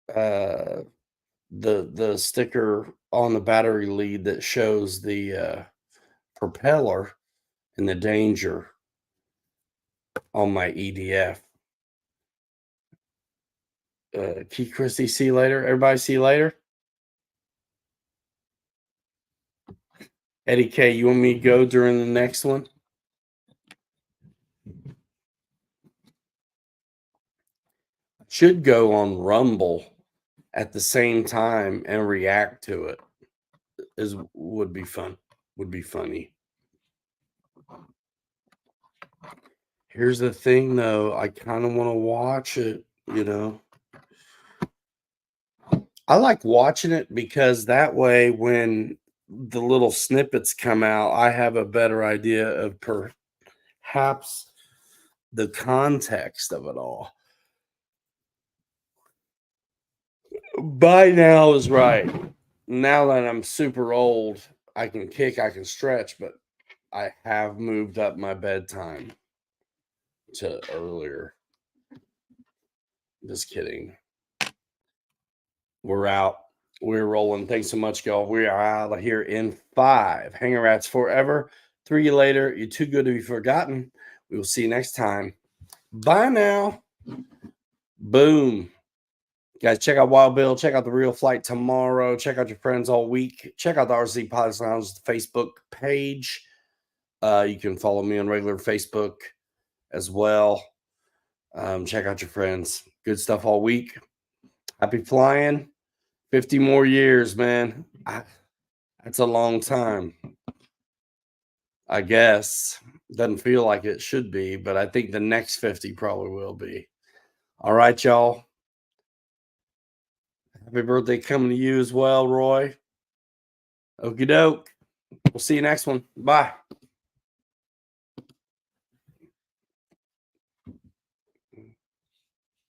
The sticker on the battery lead that shows the propeller and the danger on my EDF. Key Christie, see you later. Everybody, see you later. Eddie K, you want me to go during the next one? Should go on Rumble at the same time and react to it. Would be fun. Would be funny. Here's the thing, though. I kind of want to watch it, you know. I like watching it because that way when the little snippets come out, I have a better idea of perhaps the context of it all. By now is right. Now that I'm super old, I can kick, I can stretch, but I have moved up my bedtime to earlier. Just kidding. We're out. We're rolling. Thanks so much, y'all. We are out of here in 5. Hanger Rats forever. 3 later. You're too good to be forgotten. We will see you next time. Bye now. Boom. Guys, check out Wild Bill. Check out The Real Flight tomorrow. Check out your friends all week. Check out the RC Pilots Lounge Facebook page. You can follow me on regular Facebook as well. Check out your friends. Good stuff all week. Happy flying. 50 more years, man. That's a long time. I guess. Doesn't feel like it should be, but I think the next 50 probably will be. All right, y'all. Happy birthday coming to you as well, Roy. Okie doke. We'll see you next one. Bye.